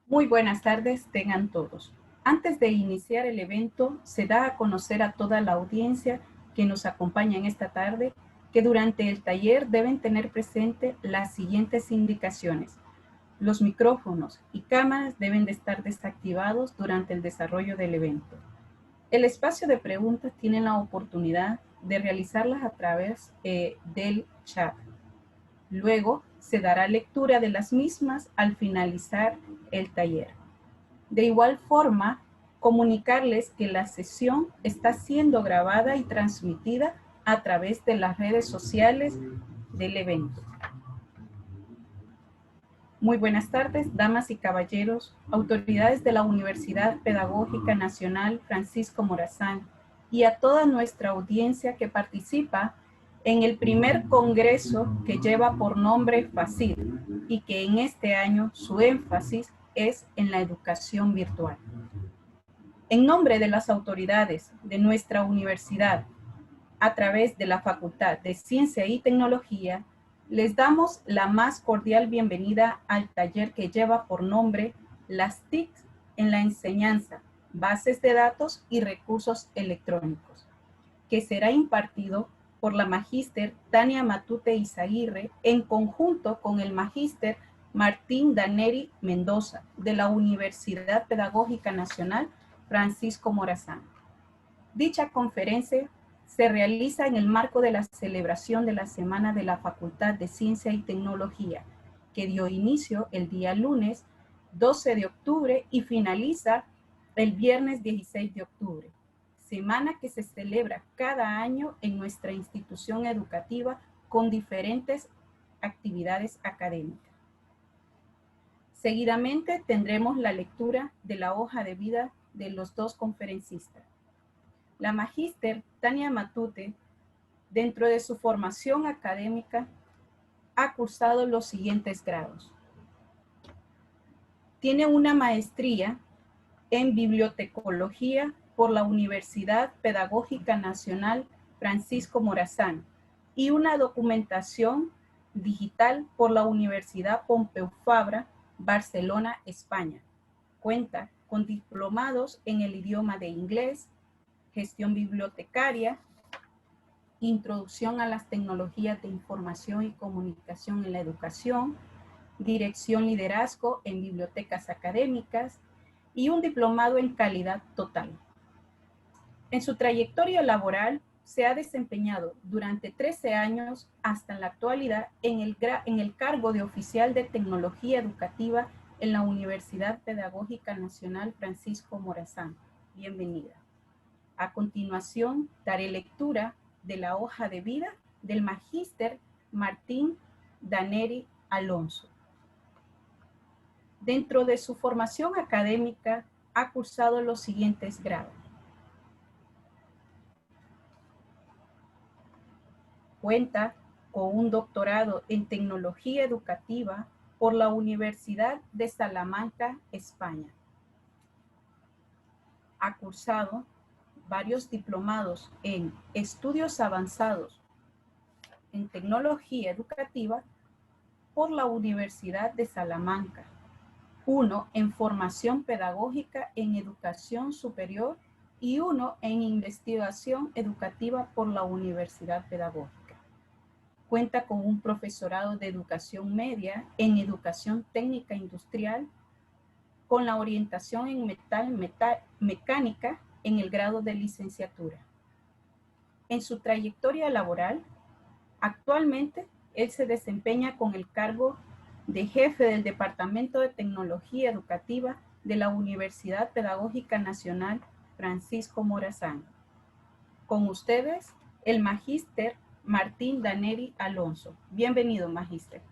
Muy buenas tardes, tengan todos. Antes de iniciar el evento, se da a conocer a toda la audiencia que nos acompaña en esta tarde que durante el taller deben tener presente las siguientes indicaciones. Los micrófonos y cámaras deben de estar desactivados durante el desarrollo del evento. El espacio de preguntas tienen la oportunidad de realizarlas a través del chat. Luego se dará lectura de las mismas al finalizar el taller. De igual forma, comunicarles que la sesión está siendo grabada y transmitida a través de las redes sociales del evento. Muy buenas tardes, damas y caballeros, autoridades de la Universidad Pedagógica Nacional Francisco Morazán y a toda nuestra audiencia que participa en el primer congreso que lleva por nombre FACIL y que en este año su énfasis es en la educación virtual. En nombre de las autoridades de nuestra universidad, a través de la Facultad de Ciencia y Tecnología, les damos la más cordial bienvenida al taller que lleva por nombre Las TICs en la enseñanza, bases de datos y recursos electrónicos, que será impartido por la magíster Tania Matute Izaguirre en conjunto con el magíster Martín Daneri Mendoza de la Universidad Pedagógica Nacional Francisco Morazán. Dicha conferencia se realiza en el marco de la celebración de la Semana de la Facultad de Ciencia y Tecnología, que dio inicio el día lunes 12 de octubre y finaliza el viernes 16 de octubre, semana que se celebra cada año en nuestra institución educativa con diferentes actividades académicas. Seguidamente tendremos la lectura de la hoja de vida de los dos conferencistas. La magíster Tania Matute, dentro de su formación académica, ha cursado los siguientes grados. Tiene una maestría en bibliotecología por la Universidad Pedagógica Nacional Francisco Morazán y una documentación digital por la Universidad Pompeu Fabra, Barcelona, España. Cuenta con diplomados en el idioma de inglés, gestión bibliotecaria, introducción a las tecnologías de información y comunicación en la educación, dirección liderazgo en bibliotecas académicas y un diplomado en calidad total. En su trayectoria laboral se ha desempeñado durante 13 años hasta la actualidad en el cargo de oficial de tecnología educativa en la Universidad Pedagógica Nacional Francisco Morazán. Bienvenida. A continuación, daré lectura de la hoja de vida del magíster Martín Daneri Alonso. Dentro de su formación académica, ha cursado los siguientes grados. Cuenta con un doctorado en Tecnología Educativa por la Universidad de Salamanca, España. Ha cursado varios diplomados en estudios avanzados en tecnología educativa por la Universidad de Salamanca, uno en formación pedagógica en educación superior y uno en investigación educativa por la Universidad Pedagógica. Cuenta con un profesorado de educación media en educación técnica industrial con la orientación en mecánica en el grado de licenciatura. En su trayectoria laboral, actualmente él se desempeña con el cargo de jefe del Departamento de Tecnología Educativa de la Universidad Pedagógica Nacional Francisco Morazán. Con ustedes, el magíster Martín Daneri Alonso. Bienvenido, magíster.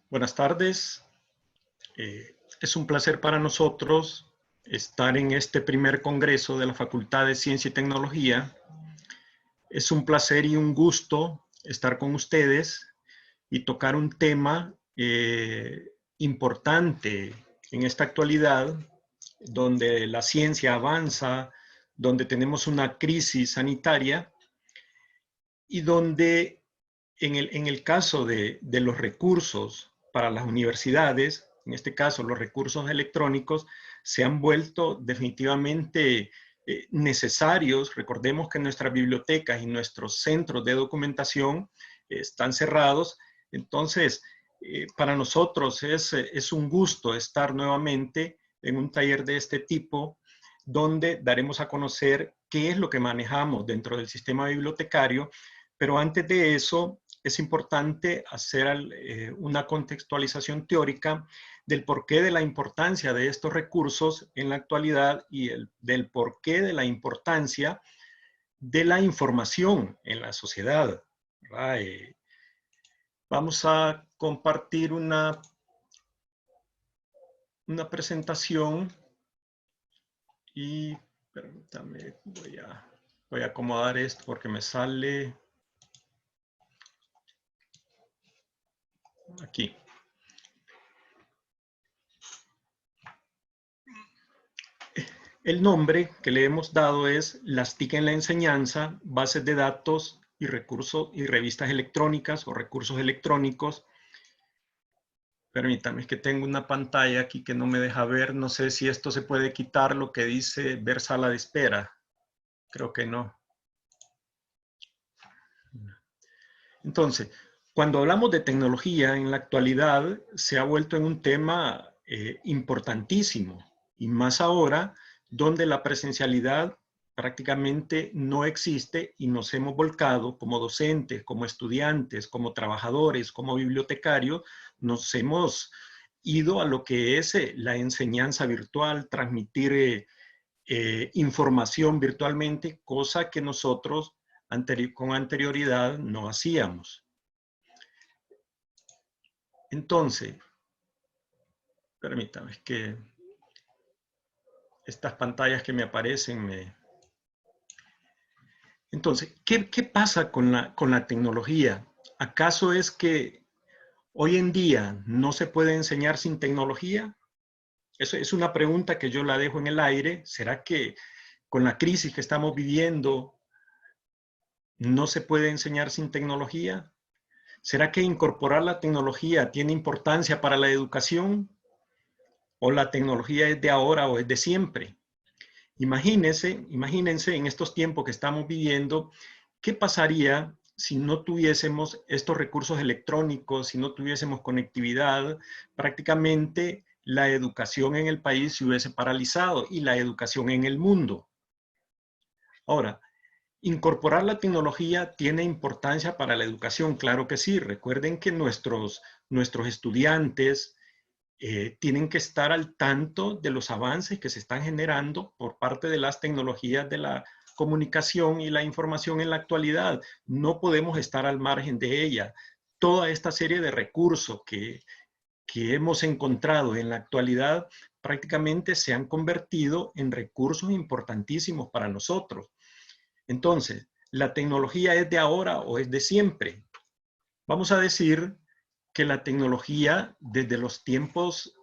Buenas tardes. Es un placer para nosotros estar en este primer congreso de la Facultad de Ciencia y Tecnología. Es un placer y un gusto estar con ustedes y tocar un tema importante en esta actualidad, donde la ciencia avanza, donde tenemos una crisis sanitaria y donde en el caso de los recursos para las universidades, en este caso los recursos electrónicos, se han vuelto definitivamente necesarios. Recordemos que nuestras bibliotecas y nuestros centros de documentación están cerrados. Entonces, para nosotros es un gusto estar nuevamente en un taller de este tipo, donde daremos a conocer qué es lo que manejamos dentro del sistema bibliotecario, pero antes de eso es importante hacer una contextualización teórica del porqué de la importancia de estos recursos en la actualidad y del porqué de la importancia de la información en la sociedad. Vamos a compartir una presentación y permítame, voy a acomodar esto porque me sale aquí. El nombre que le hemos dado es Las TIC en la enseñanza, bases de datos y recursos y revistas electrónicas o recursos electrónicos. Permítame, es que tengo una pantalla aquí que no me deja ver. No sé si esto se puede quitar, lo que dice ver sala de espera. Creo que no. Entonces, cuando hablamos de tecnología en la actualidad, se ha vuelto en un tema importantísimo, y más ahora, donde la presencialidad prácticamente no existe y nos hemos volcado como docentes, como estudiantes, como trabajadores, como bibliotecarios, nos hemos ido a lo que es la enseñanza virtual, transmitir información virtualmente, cosa que nosotros con anterioridad no hacíamos. Entonces, permítame, es que estas pantallas que me aparecen Entonces, ¿qué pasa con la tecnología? ¿Acaso es que hoy en día no se puede enseñar sin tecnología? Eso es una pregunta que yo la dejo en el aire. ¿Será que con la crisis que estamos viviendo no se puede enseñar sin tecnología? ¿Será que incorporar la tecnología tiene importancia para la educación? ¿O la tecnología es de ahora o es de siempre? Imagínense en estos tiempos que estamos viviendo, ¿qué pasaría si no tuviésemos estos recursos electrónicos, si no tuviésemos conectividad? Prácticamente la educación en el país se hubiese paralizado y la educación en el mundo. Ahora, incorporar la tecnología tiene importancia para la educación, claro que sí. Recuerden que nuestros estudiantes tienen que estar al tanto de los avances que se están generando por parte de las tecnologías de la comunicación y la información en la actualidad. No podemos estar al margen de ella. Toda esta serie de recursos que hemos encontrado en la actualidad prácticamente se han convertido en recursos importantísimos para nosotros. Entonces, ¿la tecnología es de ahora o es de siempre? Vamos a decir que la tecnología desde los tiempos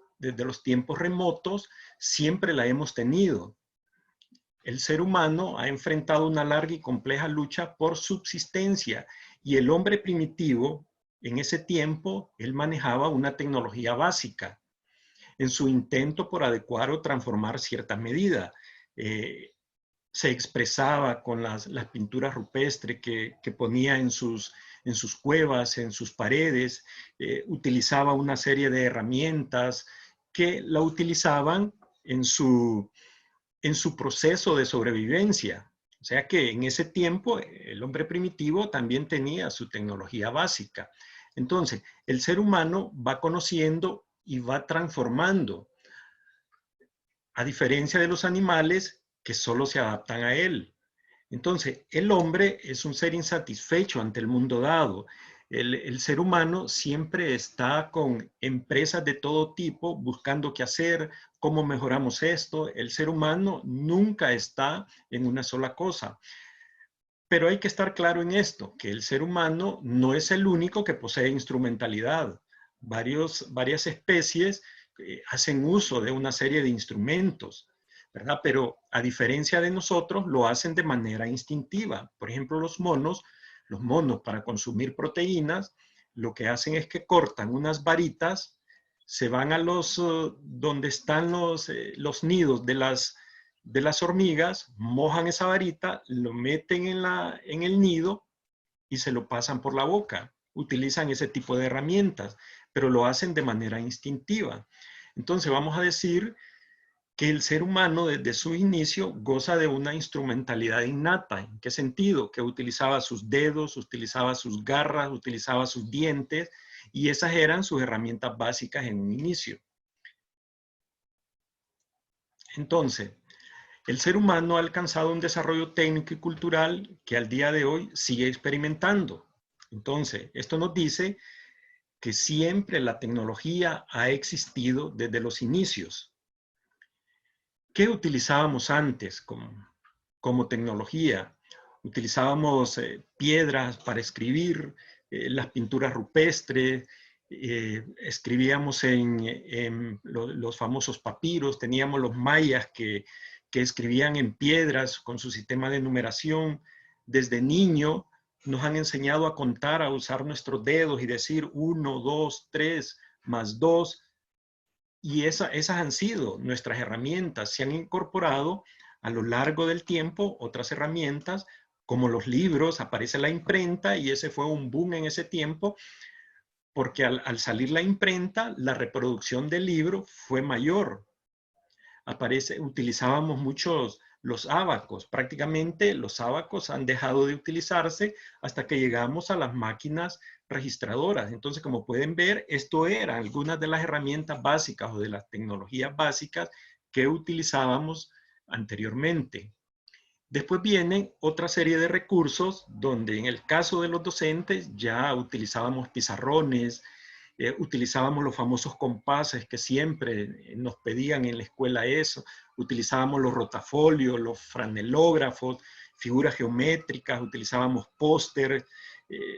remotos siempre la hemos tenido. El ser humano ha enfrentado una larga y compleja lucha por subsistencia, y el hombre primitivo en ese tiempo él manejaba una tecnología básica en su intento por adecuar o transformar ciertas medidas. Se expresaba con las pinturas rupestres que ponía en sus cuevas, en sus paredes. Utilizaba una serie de herramientas que la utilizaban en su proceso de sobrevivencia. O sea que en ese tiempo el hombre primitivo también tenía su tecnología básica. Entonces, el ser humano va conociendo y va transformando, a diferencia de los animales que solo se adaptan a él. Entonces, el hombre es un ser insatisfecho ante el mundo dado. El ser humano siempre está con empresas de todo tipo buscando qué hacer, cómo mejoramos esto. El ser humano nunca está en una sola cosa. Pero hay que estar claro en esto, que el ser humano no es el único que posee instrumentalidad. Varias especies hacen uso de una serie de instrumentos, ¿verdad? Pero a diferencia de nosotros, lo hacen de manera instintiva. Por ejemplo, los monos los monos para consumir proteínas, lo que hacen es que cortan unas varitas, se van a donde están los nidos de las hormigas, mojan esa varita, lo meten en el nido y se lo pasan por la boca. Utilizan ese tipo de herramientas, pero lo hacen de manera instintiva. Entonces vamos a decir que el ser humano desde su inicio goza de una instrumentalidad innata. ¿En qué sentido? Que utilizaba sus dedos, utilizaba sus garras, utilizaba sus dientes, y esas eran sus herramientas básicas en un inicio. Entonces, el ser humano ha alcanzado un desarrollo técnico y cultural que al día de hoy sigue experimentando. Entonces, esto nos dice que siempre la tecnología ha existido desde los inicios. ¿Qué utilizábamos antes como tecnología? Utilizábamos piedras para escribir, las pinturas rupestres, escribíamos en los famosos papiros, teníamos los mayas que escribían en piedras con su sistema de numeración. Desde niño nos han enseñado a contar, a usar nuestros dedos y decir 1, 2, 3, más 2. Y esas han sido nuestras herramientas. Se han incorporado a lo largo del tiempo otras herramientas, como los libros, aparece la imprenta, y ese fue un boom en ese tiempo, porque al salir la imprenta, la reproducción del libro fue mayor. Utilizábamos muchos los ábacos. Prácticamente los ábacos han dejado de utilizarse hasta que llegamos a las máquinas registradoras. Entonces, como pueden ver, esto eran algunas de las herramientas básicas o de las tecnologías básicas que utilizábamos anteriormente. Después vienen otra serie de recursos donde en el caso de los docentes ya utilizábamos pizarrones, utilizábamos los famosos compases que siempre nos pedían en la escuela eso, utilizábamos los rotafolios, los franelógrafos, figuras geométricas, utilizábamos póster,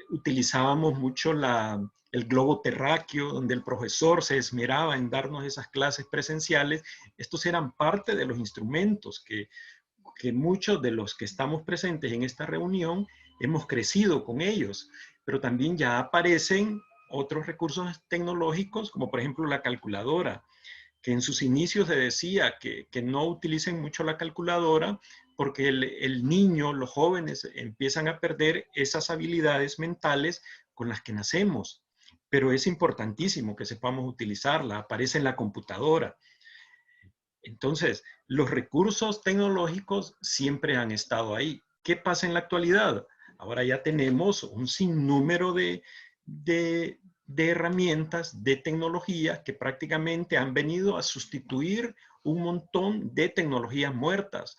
utilizábamos mucho el globo terráqueo, donde el profesor se esmeraba en darnos esas clases presenciales. Estos eran parte de los instrumentos que muchos de los que estamos presentes en esta reunión hemos crecido con ellos, pero también ya aparecen otros recursos tecnológicos, como por ejemplo la calculadora, que en sus inicios se decía que no utilicen mucho la calculadora porque el niño, los jóvenes empiezan a perder esas habilidades mentales con las que nacemos, pero es importantísimo que sepamos utilizarla, aparece en la computadora. Entonces, los recursos tecnológicos siempre han estado ahí. ¿Qué pasa en la actualidad? Ahora ya tenemos un sinnúmero de herramientas, de tecnología que prácticamente han venido a sustituir un montón de tecnologías muertas.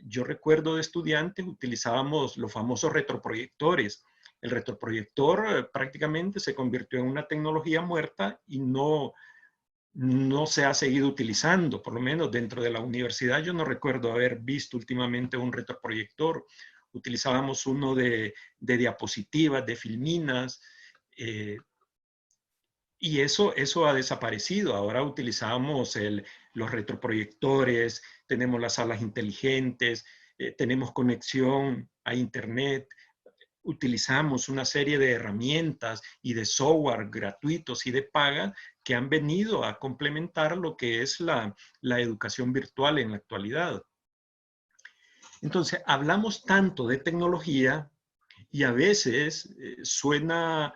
Yo recuerdo de estudiantes utilizábamos los famosos retroproyectores. El retroproyector prácticamente se convirtió en una tecnología muerta y no se ha seguido utilizando, por lo menos dentro de la universidad. Yo no recuerdo haber visto últimamente un retroproyector. Utilizábamos uno de diapositivas, de filminas, y eso ha desaparecido. Ahora utilizamos los retroproyectores, tenemos las salas inteligentes, tenemos conexión a internet, utilizamos una serie de herramientas y de software gratuitos y de paga que han venido a complementar lo que es la educación virtual en la actualidad. Entonces, hablamos tanto de tecnología y a veces suena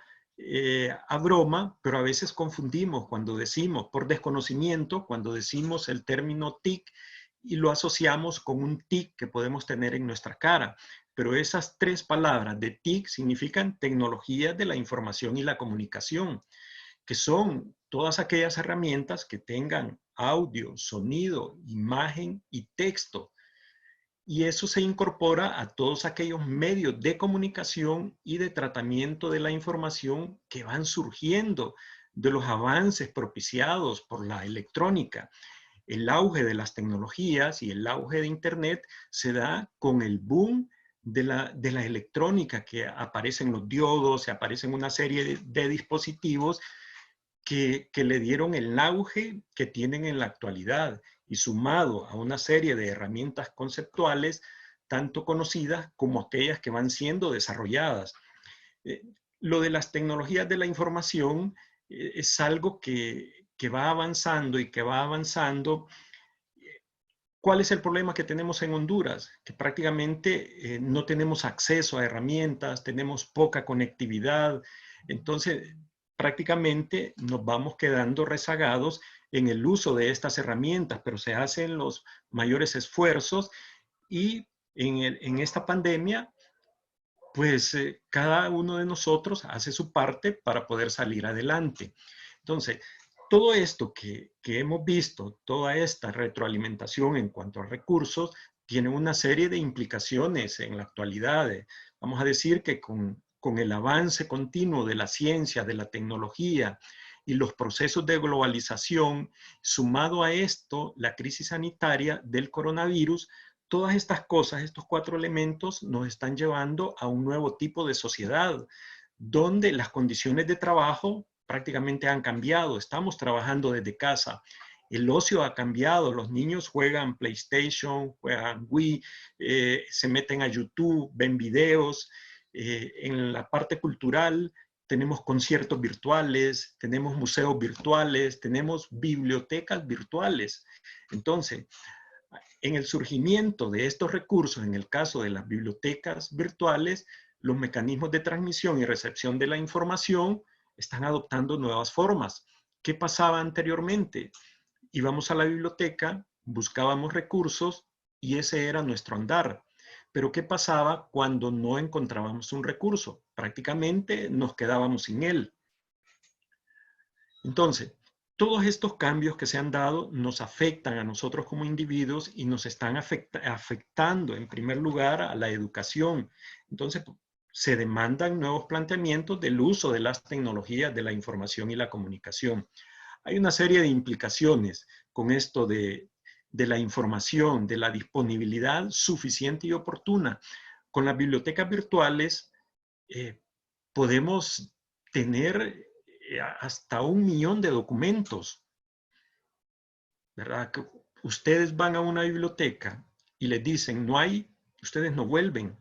a broma, pero a veces confundimos cuando decimos, por desconocimiento, cuando decimos el término TIC y lo asociamos con un tic que podemos tener en nuestra cara. Pero esas tres palabras de TIC significan tecnologías de la información y la comunicación, que son todas aquellas herramientas que tengan audio, sonido, imagen y texto. Y eso se incorpora a todos aquellos medios de comunicación y de tratamiento de la información que van surgiendo de los avances propiciados por la electrónica. El auge de las tecnologías y el auge de Internet se da con el boom de la electrónica, que aparecen los diodos, se aparecen una serie de dispositivos que le dieron el auge que tienen en la actualidad, y sumado a una serie de herramientas conceptuales, tanto conocidas como aquellas que van siendo desarrolladas. Eh, lo de las tecnologías de la información es algo que va avanzando y que va avanzando. ¿Cuál es el problema que tenemos en Honduras? Que prácticamente no tenemos acceso a herramientas, tenemos poca conectividad, entonces prácticamente nos vamos quedando rezagados en el uso de estas herramientas, pero se hacen los mayores esfuerzos y en esta pandemia, pues cada uno de nosotros hace su parte para poder salir adelante. Entonces, todo esto que hemos visto, toda esta retroalimentación en cuanto a recursos, tiene una serie de implicaciones en la actualidad. Vamos a decir que con el avance continuo de la ciencia, de la tecnología y los procesos de globalización, sumado a esto, la crisis sanitaria del coronavirus, todas estas cosas, estos 4 elementos nos están llevando a un nuevo tipo de sociedad, donde las condiciones de trabajo prácticamente han cambiado. Estamos trabajando desde casa. El ocio ha cambiado. Los niños juegan PlayStation, juegan Wii, se meten a YouTube, ven videos. En la parte cultural tenemos conciertos virtuales, tenemos museos virtuales, tenemos bibliotecas virtuales. Entonces, en el surgimiento de estos recursos, en el caso de las bibliotecas virtuales, los mecanismos de transmisión y recepción de la información están adoptando nuevas formas. ¿Qué pasaba anteriormente? Íbamos a la biblioteca, buscábamos recursos y ese era nuestro andar. Pero ¿qué pasaba cuando no encontrábamos un recurso? Prácticamente nos quedábamos sin él. Entonces, todos estos cambios que se han dado nos afectan a nosotros como individuos y nos están afectando en primer lugar a la educación. Entonces, se demandan nuevos planteamientos del uso de las tecnologías de la información y la comunicación. Hay una serie de implicaciones con esto de la información, de la disponibilidad suficiente y oportuna. Con las bibliotecas virtuales podemos tener hasta 1 millón de documentos, ¿verdad? Que ustedes van a una biblioteca y les dicen, no hay, ustedes no vuelven.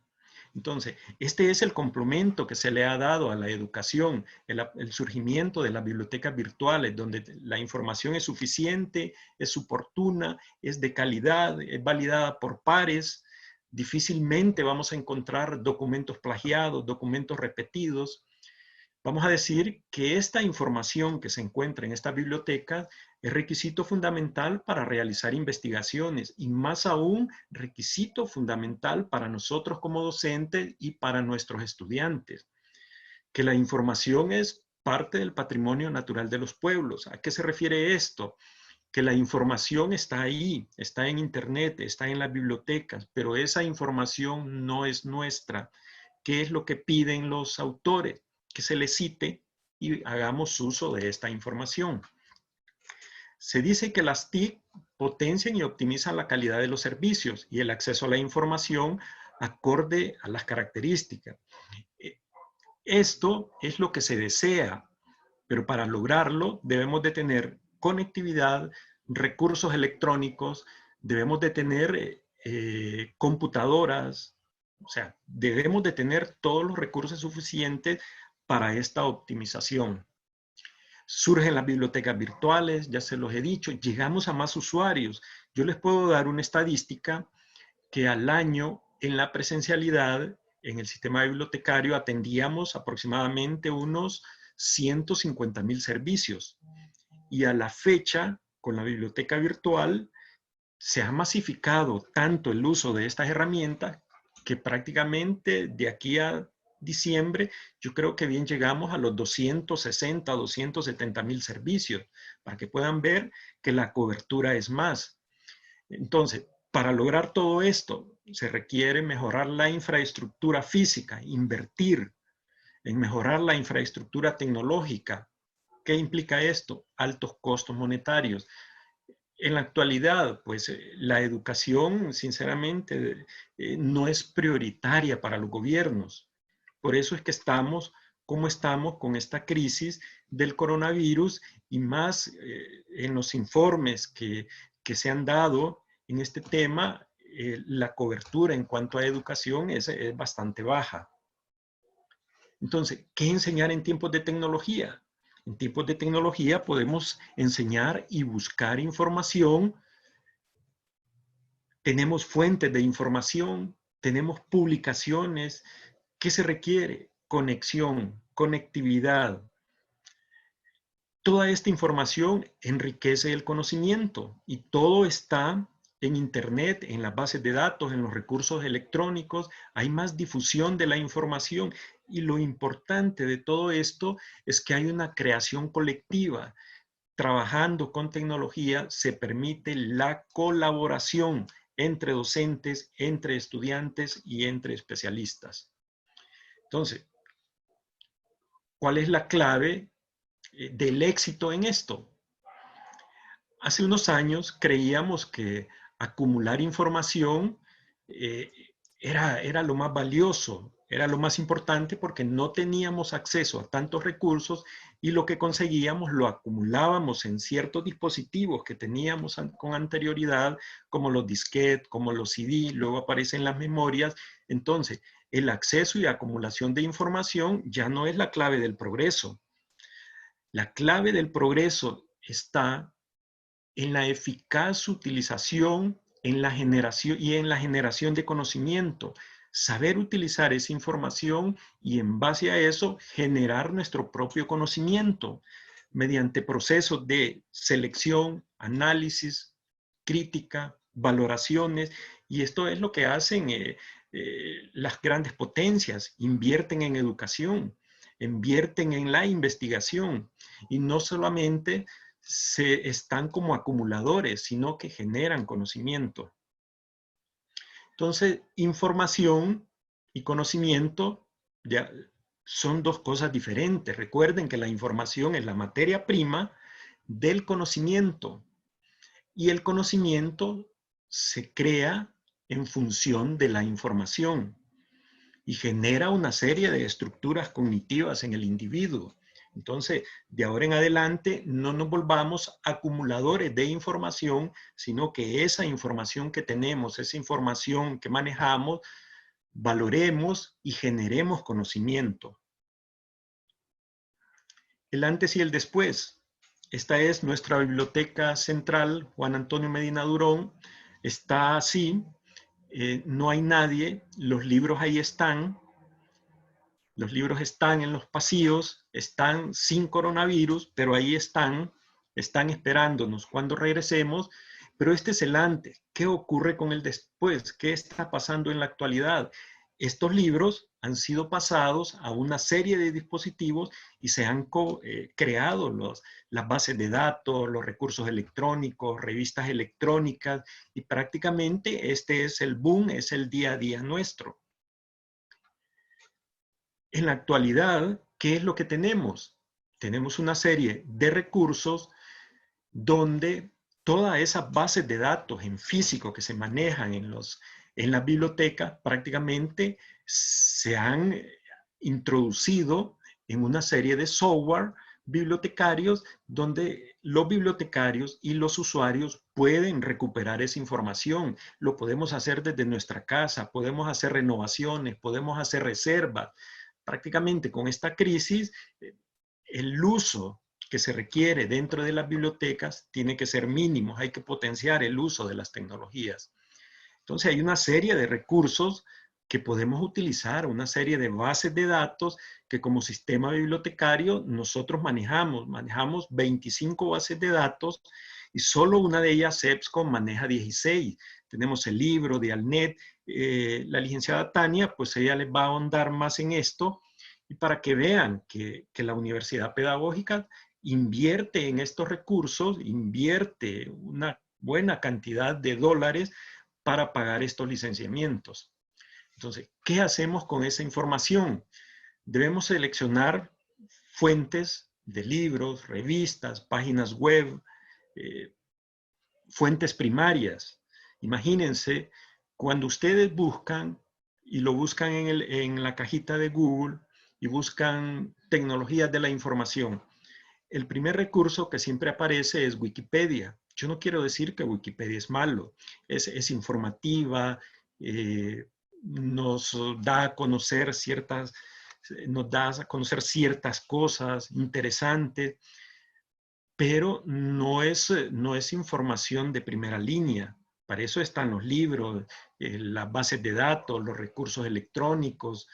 Entonces, este es el complemento que se le ha dado a la educación, el surgimiento de las bibliotecas virtuales, donde la información es suficiente, es oportuna, es de calidad, es validada por pares. Difícilmente vamos a encontrar documentos plagiados, documentos repetidos. Vamos a decir que esta información que se encuentra en esta biblioteca es requisito fundamental para realizar investigaciones y más aún requisito fundamental para nosotros como docentes y para nuestros estudiantes. Que la información es parte del patrimonio natural de los pueblos. ¿A qué se refiere esto? Que la información está ahí, está en internet, está en las bibliotecas, pero esa información no es nuestra. ¿Qué es lo que piden los autores? Que se les cite y hagamos uso de esta información. Se dice que las TIC potencian y optimizan la calidad de los servicios y el acceso a la información acorde a las características. Esto es lo que se desea, pero para lograrlo debemos de tener conectividad, recursos electrónicos, debemos de tener computadoras, o sea, debemos de tener todos los recursos suficientes para esta optimización. Surgen las bibliotecas virtuales, ya se los he dicho, llegamos a más usuarios. Yo les puedo dar una estadística que al año en la presencialidad, en el sistema bibliotecario, atendíamos aproximadamente unos 150,000 servicios. Y a la fecha, con la biblioteca virtual, se ha masificado tanto el uso de estas herramientas que prácticamente de aquí a diciembre, yo creo que bien llegamos a los 260, 270,000 servicios, para que puedan ver que la cobertura es más. Entonces, para lograr todo esto, se requiere mejorar la infraestructura física, invertir en mejorar la infraestructura tecnológica. ¿Qué implica esto? Altos costos monetarios. En la actualidad, pues la educación, sinceramente, no es prioritaria para los gobiernos. Por eso es que estamos como estamos con esta crisis del coronavirus y más en los informes que se han dado en este tema, la cobertura en cuanto a educación es bastante baja. Entonces, ¿qué enseñar en tiempos de tecnología? En tiempos de tecnología podemos enseñar y buscar información. Tenemos fuentes de información, tenemos publicaciones. ¿Qué se requiere? Conexión, conectividad. Toda esta información enriquece el conocimiento y todo está en Internet, en las bases de datos, en los recursos electrónicos. Hay más difusión de la información y lo importante de todo esto es que hay una creación colectiva. Trabajando con tecnología se permite la colaboración entre docentes, entre estudiantes y entre especialistas. Entonces, ¿cuál es la clave del éxito en esto? Hace unos años creíamos que acumular información eh, era lo más valioso, era lo más importante porque no teníamos acceso a tantos recursos y lo que conseguíamos lo acumulábamos en ciertos dispositivos que teníamos con anterioridad, como los disquetes, como los CD, luego aparecen las memorias. Entonces, el acceso y acumulación de información ya no es la clave del progreso. La clave del progreso está en la eficaz utilización en la generación de conocimiento, saber utilizar esa información y en base a eso generar nuestro propio conocimiento mediante procesos de selección, análisis, crítica, valoraciones, y esto es lo que hacen las grandes potencias, invierten en educación, invierten en la investigación y no solamente se están como acumuladores, sino que generan conocimiento. Entonces, información y conocimiento ya son dos cosas diferentes. Recuerden que la información es la materia prima del conocimiento y el conocimiento se crea en función de la información y genera una serie de estructuras cognitivas en el individuo. Entonces, de ahora en adelante, no nos volvamos acumuladores de información, sino que esa información que tenemos, esa información que manejamos, valoremos y generemos conocimiento. El antes y el después. Esta es nuestra biblioteca central, Juan Antonio Medina Durón. Está así, no hay nadie, los libros ahí están. Los libros están en los pasillos, están sin coronavirus, pero ahí están esperándonos cuando regresemos. Pero este es el antes. ¿Qué ocurre con el después? ¿Qué está pasando en la actualidad? Estos libros han sido pasados a una serie de dispositivos y se han creado las bases de datos, los recursos electrónicos, revistas electrónicas, y prácticamente este es el boom, es el día a día nuestro. En la actualidad, ¿qué es lo que tenemos? Tenemos una serie de recursos donde todas esas bases de datos en físico que se manejan en las bibliotecas prácticamente se han introducido en una serie de software bibliotecarios donde los bibliotecarios y los usuarios pueden recuperar esa información. Lo podemos hacer desde nuestra casa, podemos hacer renovaciones, podemos hacer reservas. Prácticamente con esta crisis, el uso que se requiere dentro de las bibliotecas tiene que ser mínimo, hay que potenciar el uso de las tecnologías. Entonces hay una serie de recursos que podemos utilizar, una serie de bases de datos que como sistema bibliotecario nosotros manejamos 25 bases de datos y solo una de ellas, EBSCO, maneja 16. Tenemos el libro de Alnet, la licenciada Tania, pues ella les va a ahondar más en esto, y para que vean que la Universidad Pedagógica invierte en estos recursos, invierte una buena cantidad de dólares para pagar estos licenciamientos. Entonces, ¿qué hacemos con esa información? Debemos seleccionar fuentes de libros, revistas, páginas web, fuentes primarias. Imagínense, cuando ustedes buscan y lo buscan en la cajita de Google y buscan tecnologías de la información, el primer recurso que siempre aparece es Wikipedia. Yo no quiero decir que Wikipedia es malo, es informativa, nos da a conocer ciertas nos da a conocer ciertas cosas interesantes, pero no es información de primera línea. Para eso están los libros, las bases de datos, los recursos electrónicos.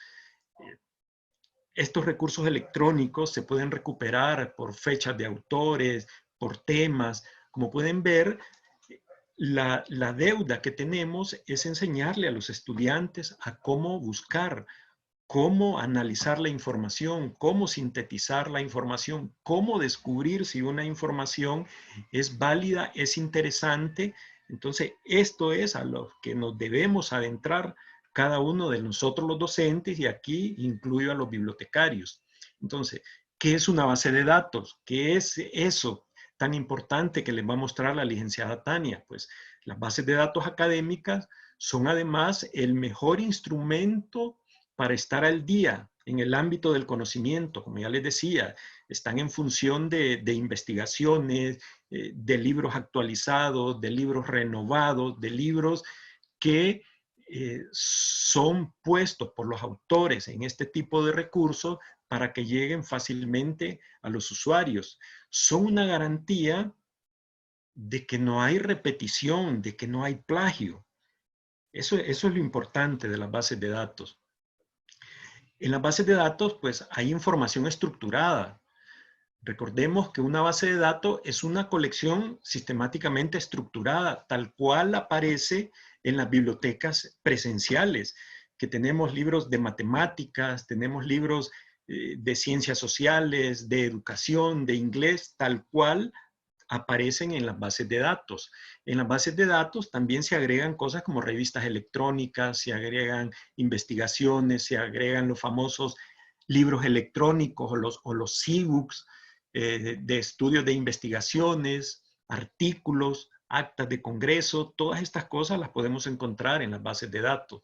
Estos recursos electrónicos se pueden recuperar por fechas de autores, por temas. Como pueden ver, la deuda que tenemos es enseñarle a los estudiantes a cómo buscar, cómo analizar la información, cómo sintetizar la información, cómo descubrir si una información es válida, es interesante. Entonces, esto es a lo que nos debemos adentrar cada uno de nosotros los docentes, y aquí incluyo a los bibliotecarios. Entonces, ¿qué es una base de datos? ¿Qué es eso tan importante que les va a mostrar la licenciada Tania? Pues las bases de datos académicas son además el mejor instrumento para estar al día en el ámbito del conocimiento. Como ya les decía, están en función de investigaciones, de libros actualizados, de libros renovados, de libros que son puestos por los autores en este tipo de recursos para que lleguen fácilmente a los usuarios. Son una garantía de que no hay repetición, de que no hay plagio. Eso es lo importante de las bases de datos. En las bases de datos, pues, hay información estructurada. Recordemos que una base de datos es una colección sistemáticamente estructurada, tal cual aparece en las bibliotecas presenciales, que tenemos libros de matemáticas, tenemos libros de ciencias sociales, de educación, de inglés, tal cual aparecen en las bases de datos. En las bases de datos también se agregan cosas como revistas electrónicas, se agregan investigaciones, se agregan los famosos libros electrónicos o los e-books de estudios de investigaciones, artículos, actas de congreso. Todas estas cosas las podemos encontrar en las bases de datos.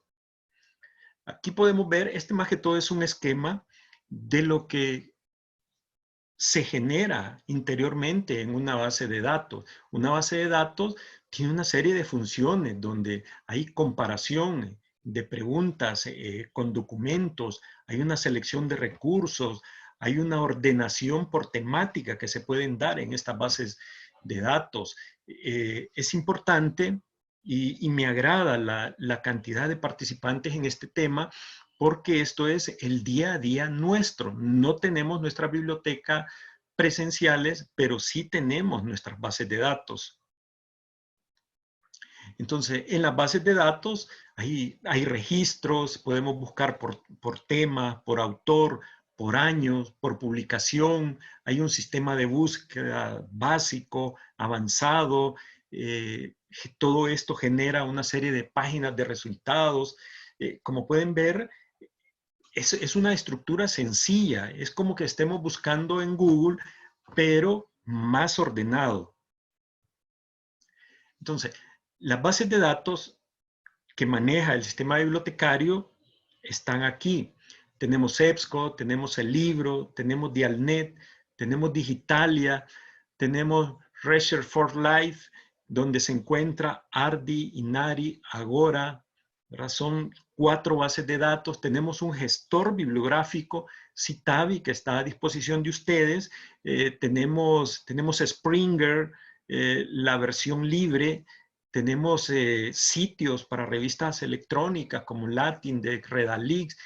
Aquí podemos ver, más que todo es un esquema de lo que se genera interiormente en una base de datos. Una base de datos tiene una serie de funciones donde hay comparación de preguntas con documentos, hay una selección de recursos, hay una ordenación por temática que se pueden dar en estas bases de datos. Es importante y me agrada la cantidad de participantes en este tema, porque esto es el día a día nuestro. No tenemos nuestra biblioteca presenciales, pero sí tenemos nuestras bases de datos. Entonces, en las bases de datos hay registros, podemos buscar por tema, por autor, por años, por publicación. Hay un sistema de búsqueda básico, avanzado. Todo esto genera una serie de páginas de resultados. Como pueden ver, es una estructura sencilla. Es como que estemos buscando en Google, pero más ordenado. Entonces, las bases de datos que maneja el sistema bibliotecario están aquí. Tenemos EBSCO, tenemos el libro, tenemos Dialnet, tenemos Digitalia, tenemos Research for Life, donde se encuentra Ardi, Inari, Agora. Son 4 bases de datos. Tenemos un gestor bibliográfico, Citavi, que está a disposición de ustedes. Tenemos Springer, la versión libre. Tenemos sitios para revistas electrónicas como LatinDex, Redalix.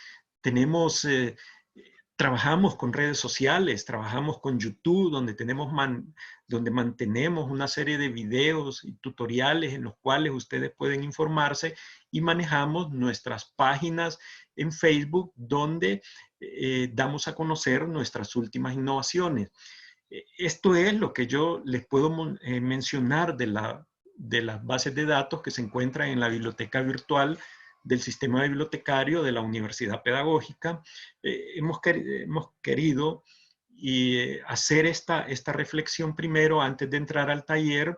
Trabajamos con redes sociales, trabajamos con YouTube, donde mantenemos una serie de videos y tutoriales en los cuales ustedes pueden informarse, y manejamos nuestras páginas en Facebook, donde damos a conocer nuestras últimas innovaciones. Esto es lo que yo les puedo mencionar de las bases de datos que se encuentran en la biblioteca virtual del sistema bibliotecario de la Universidad Pedagógica. Hemos querido hacer esta reflexión primero antes de entrar al taller,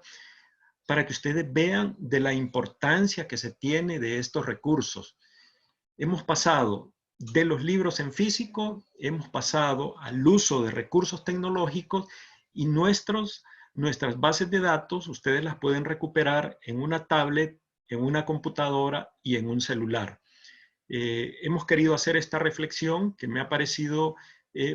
para que ustedes vean de la importancia que se tiene de estos recursos. Hemos pasado de los libros en físico, hemos pasado al uso de recursos tecnológicos, y nuestras bases de datos ustedes las pueden recuperar en una tablet, en una computadora y en un celular. Hemos querido hacer esta reflexión que me ha parecido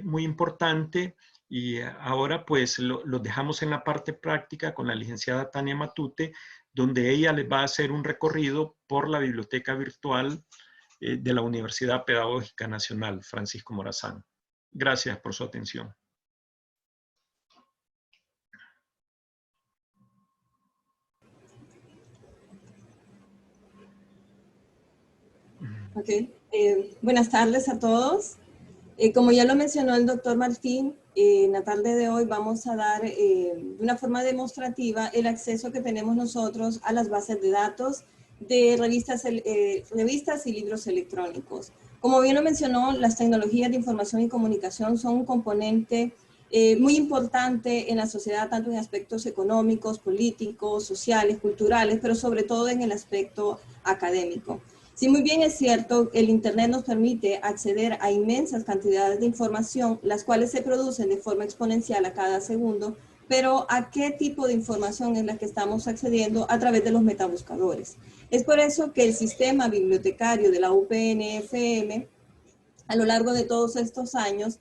muy importante, y ahora pues lo dejamos en la parte práctica con la licenciada Tania Matute, donde ella les va a hacer un recorrido por la biblioteca virtual de la Universidad Pedagógica Nacional Francisco Morazán. Gracias por su atención. Ok, buenas tardes a todos. Como ya lo mencionó el doctor Martín, en la tarde de hoy vamos a dar de una forma demostrativa el acceso que tenemos nosotros a las bases de datos de revistas y libros electrónicos. Como bien lo mencionó, las tecnologías de información y comunicación son un componente muy importante en la sociedad, tanto en aspectos económicos, políticos, sociales, culturales, pero sobre todo en el aspecto académico. Si muy bien es cierto, el Internet nos permite acceder a inmensas cantidades de información, las cuales se producen de forma exponencial a cada segundo, pero ¿a qué tipo de información es la que estamos accediendo a través de los metabuscadores? Es por eso que el sistema bibliotecario de la UPN-FM, a lo largo de todos estos años,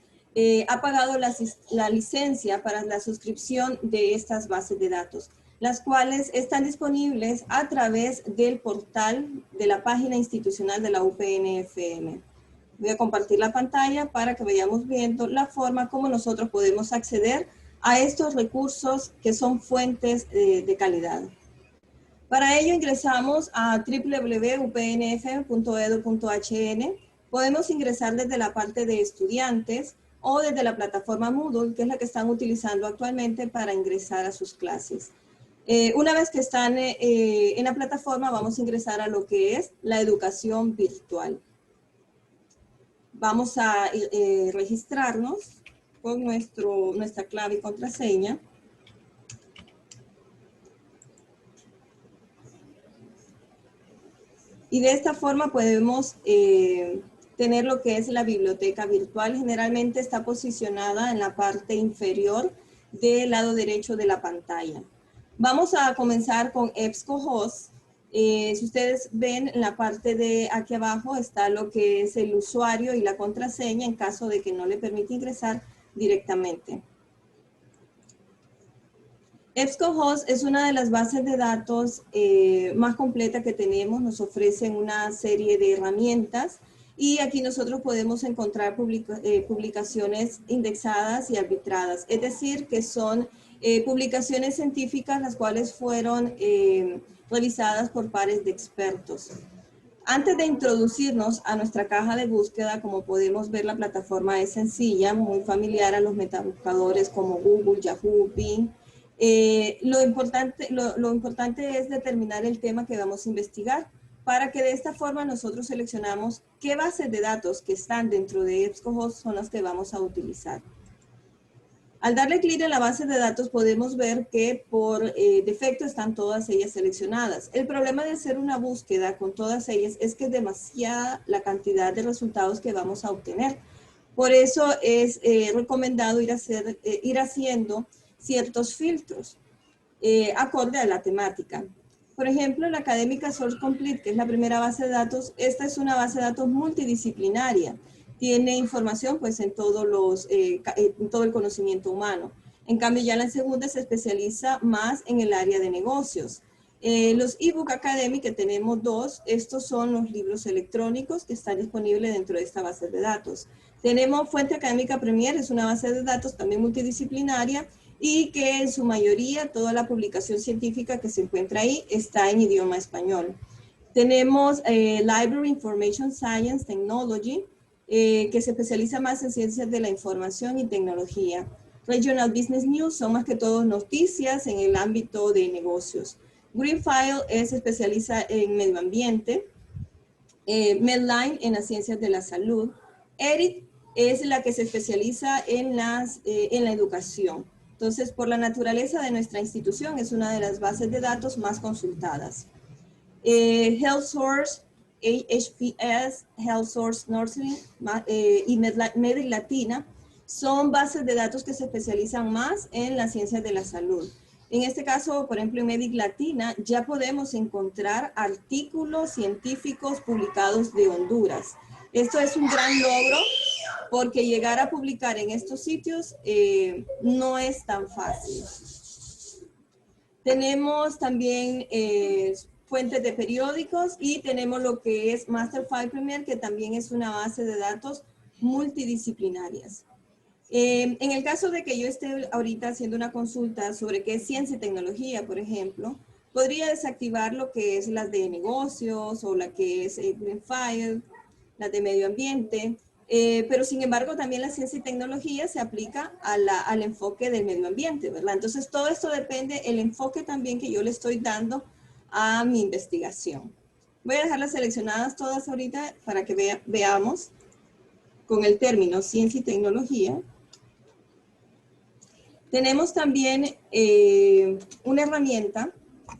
ha pagado la licencia para la suscripción de estas bases de datos, las cuales están disponibles a través del portal de la página institucional de la UPN-FM. Voy a compartir la pantalla para que vayamos viendo la forma como nosotros podemos acceder a estos recursos que son fuentes de calidad. Para ello ingresamos a www.upnfm.edu.hn. Podemos ingresar desde la parte de estudiantes o desde la plataforma Moodle, que es la que están utilizando actualmente para ingresar a sus clases. Una vez que están en la plataforma, vamos a ingresar a lo que es la educación virtual. Vamos a registrarnos con nuestra clave y contraseña. Y de esta forma podemos tener lo que es la biblioteca virtual. Generalmente está posicionada en la parte inferior del lado derecho de la pantalla. Vamos a comenzar con EBSCOhost. Si ustedes ven en la parte de aquí abajo está lo que es el usuario y la contraseña en caso de que no le permita ingresar directamente. EBSCOhost es una de las bases de datos más completa que tenemos. Nos ofrecen una serie de herramientas y aquí nosotros podemos encontrar publicaciones indexadas y arbitradas. Es decir, que son publicaciones científicas las cuales fueron revisadas por pares de expertos. Antes de introducirnos a nuestra caja de búsqueda, como podemos ver, la plataforma es sencilla, muy familiar a los metabuscadores como Google, Yahoo, Bing. Lo importante es determinar el tema que vamos a investigar para que de esta forma nosotros seleccionamos qué bases de datos que están dentro de EBSCOhost son las que vamos a utilizar. Al darle clic en la base de datos podemos ver que por defecto están todas ellas seleccionadas. El problema de hacer una búsqueda con todas ellas es que es demasiada la cantidad de resultados que vamos a obtener. Por eso es recomendado ir haciendo ciertos filtros acorde a la temática. Por ejemplo, la Académica Source Complete, que es la primera base de datos, esta es una base de datos multidisciplinaria. Tiene información pues en todo el conocimiento humano. En cambio, ya la segunda se especializa más en el área de negocios. Los ebook Academy, que tenemos dos, estos son los libros electrónicos que están disponibles dentro de esta base de datos. Tenemos Fuente Académica Premier, es una base de datos también multidisciplinaria y que en su mayoría toda la publicación científica que se encuentra ahí está en idioma español. Tenemos Library Information Science Technology, que se especializa más en ciencias de la información y tecnología. Regional Business News son más que todo noticias en el ámbito de negocios. Greenfile se especializa en medio ambiente. Medline en las ciencias de la salud. ERIT es la que se especializa en la educación. Entonces, por la naturaleza de nuestra institución, es una de las bases de datos más consultadas. HealthSource, HPS, HealthSource Nursing y MedLatina son bases de datos que se especializan más en las ciencias de la salud. En este caso, por ejemplo, en Medic Latina, ya podemos encontrar artículos científicos publicados de Honduras. Esto es un gran logro porque llegar a publicar en estos sitios no es tan fácil. Tenemos también fuentes de periódicos y tenemos lo que es Master File Premier, que también es una base de datos multidisciplinarias. En el caso de que yo esté ahorita haciendo una consulta sobre qué es ciencia y tecnología, por ejemplo, podría desactivar lo que es las de negocios o la que es Green File, las de medio ambiente, pero sin embargo también la ciencia y tecnología se aplica al enfoque del medio ambiente, ¿verdad? Entonces todo esto depende del enfoque también que yo le estoy dando a mi investigación. Voy a dejarlas seleccionadas todas ahorita para que veamos con el término ciencia y tecnología. Tenemos también una herramienta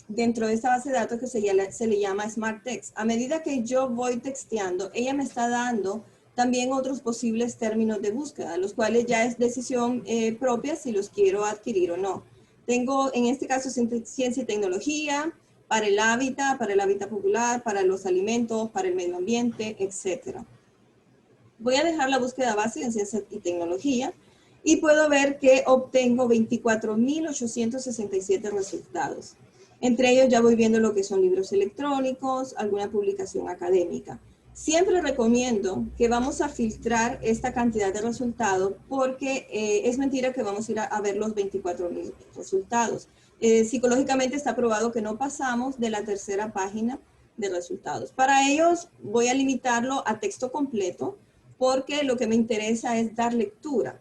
dentro de esta base de datos que se le llama Smart Text. A medida que yo voy texteando, ella me está dando también otros posibles términos de búsqueda, los cuales ya es decisión propia si los quiero adquirir o no. Tengo en este caso ciencia y tecnología, para el hábitat popular, para los alimentos, para el medio ambiente, etc. Voy a dejar la búsqueda base en ciencia y tecnología y puedo ver que obtengo 24.867 resultados. Entre ellos ya voy viendo lo que son libros electrónicos, alguna publicación académica. Siempre recomiendo que vamos a filtrar esta cantidad de resultados porque es mentira que vamos a ir a ver los 24.000 resultados. Psicológicamente está probado que no pasamos de la tercera página de resultados. Para ellos voy a limitarlo a texto completo porque lo que me interesa es dar lectura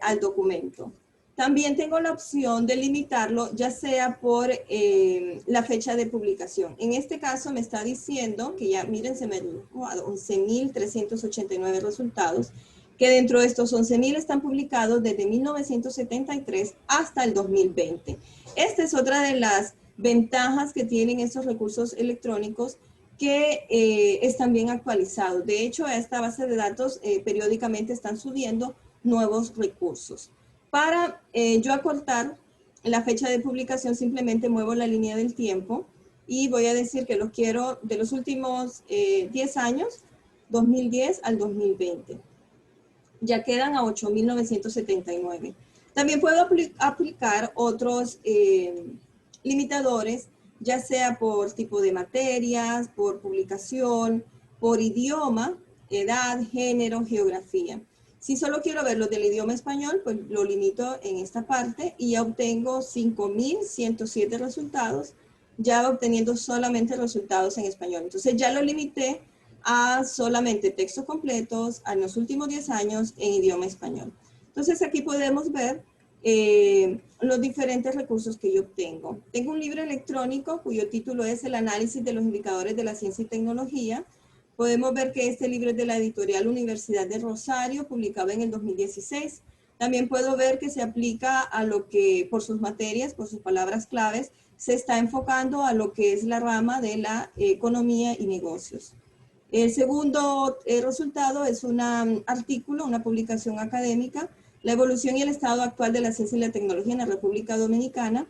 al documento. También tengo la opción de limitarlo ya sea por la fecha de publicación. En este caso me está diciendo que ya, miren, se me redujo a 11.389 resultados, que dentro de estos 11.000 están publicados desde 1973 hasta el 2020. Esta es otra de las ventajas que tienen estos recursos electrónicos que están bien actualizados. De hecho, a esta base de datos periódicamente están subiendo nuevos recursos. Para yo acortar la fecha de publicación, simplemente muevo la línea del tiempo y voy a decir que los quiero de los últimos 10 años, 2010 al 2020. Ya quedan a 8.979. También puedo aplicar otros limitadores, ya sea por tipo de materias, por publicación, por idioma, edad, género, geografía. Si solo quiero ver los del idioma español, pues lo limito en esta parte y ya obtengo 5.107 resultados, ya obteniendo solamente resultados en español. Entonces ya lo limité a solamente textos completos en los últimos 10 años en idioma español. Entonces aquí podemos ver los diferentes recursos que yo obtengo. Tengo un libro electrónico cuyo título es El análisis de los indicadores de la ciencia y tecnología. Podemos ver que este libro es de la editorial Universidad de Rosario, publicado en el 2016. También puedo ver que se aplica a lo que, por sus materias, por sus palabras claves, se está enfocando a lo que es la rama de la economía y negocios. El segundo resultado es un artículo, una publicación académica, la evolución y el estado actual de la ciencia y la tecnología en la República Dominicana.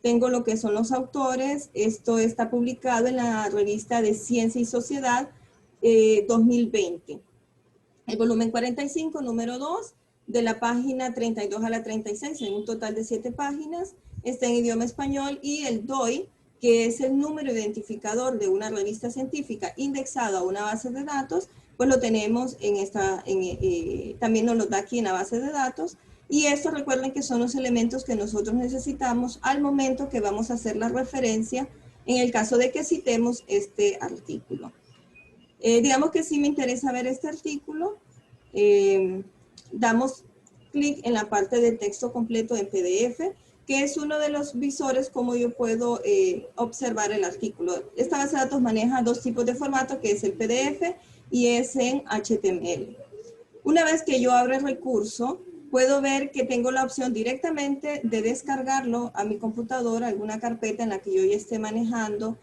Tengo lo que son los autores. Esto está publicado en la revista de Ciencia y Sociedad 2020. El volumen 45, número 2, de la página 32 a la 36, en un total de 7 páginas, está en idioma español, y el DOI, que es el número identificador de una revista científica indexado a una base de datos, pues lo tenemos en esta, también nos lo da aquí en la base de datos, y esto recuerden que son los elementos que nosotros necesitamos al momento que vamos a hacer la referencia en el caso de que citemos este artículo. Digamos que sí me interesa ver este artículo, damos clic en la parte del texto completo en PDF, que es uno de los visores como yo puedo observar el artículo. Esta base de datos maneja dos tipos de formato, que es el PDF y es en HTML. Una vez que yo abro el recurso, puedo ver que tengo la opción directamente de descargarlo a mi computadora, alguna carpeta en la que yo ya esté manejando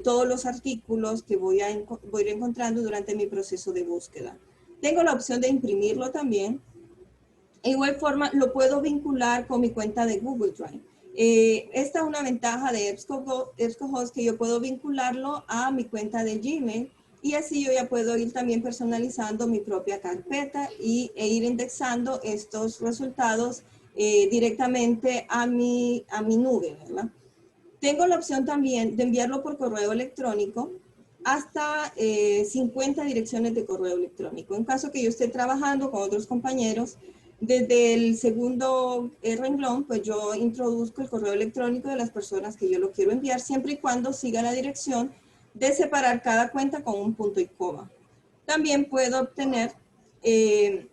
todos los artículos que voy encontrando durante mi proceso de búsqueda. Tengo la opción de imprimirlo también. De igual forma, lo puedo vincular con mi cuenta de Google Drive. Esta es una ventaja de EBSCOhost, que yo puedo vincularlo a mi cuenta de Gmail y así yo ya puedo ir también personalizando mi propia carpeta e ir indexando estos resultados directamente a mi nube, ¿verdad? Tengo la opción también de enviarlo por correo electrónico hasta 50 direcciones de correo electrónico. En caso que yo esté trabajando con otros compañeros, desde el segundo renglón, pues yo introduzco el correo electrónico de las personas que yo lo quiero enviar, siempre y cuando siga la dirección de separar cada cuenta con un punto y coma. También puedo obtener,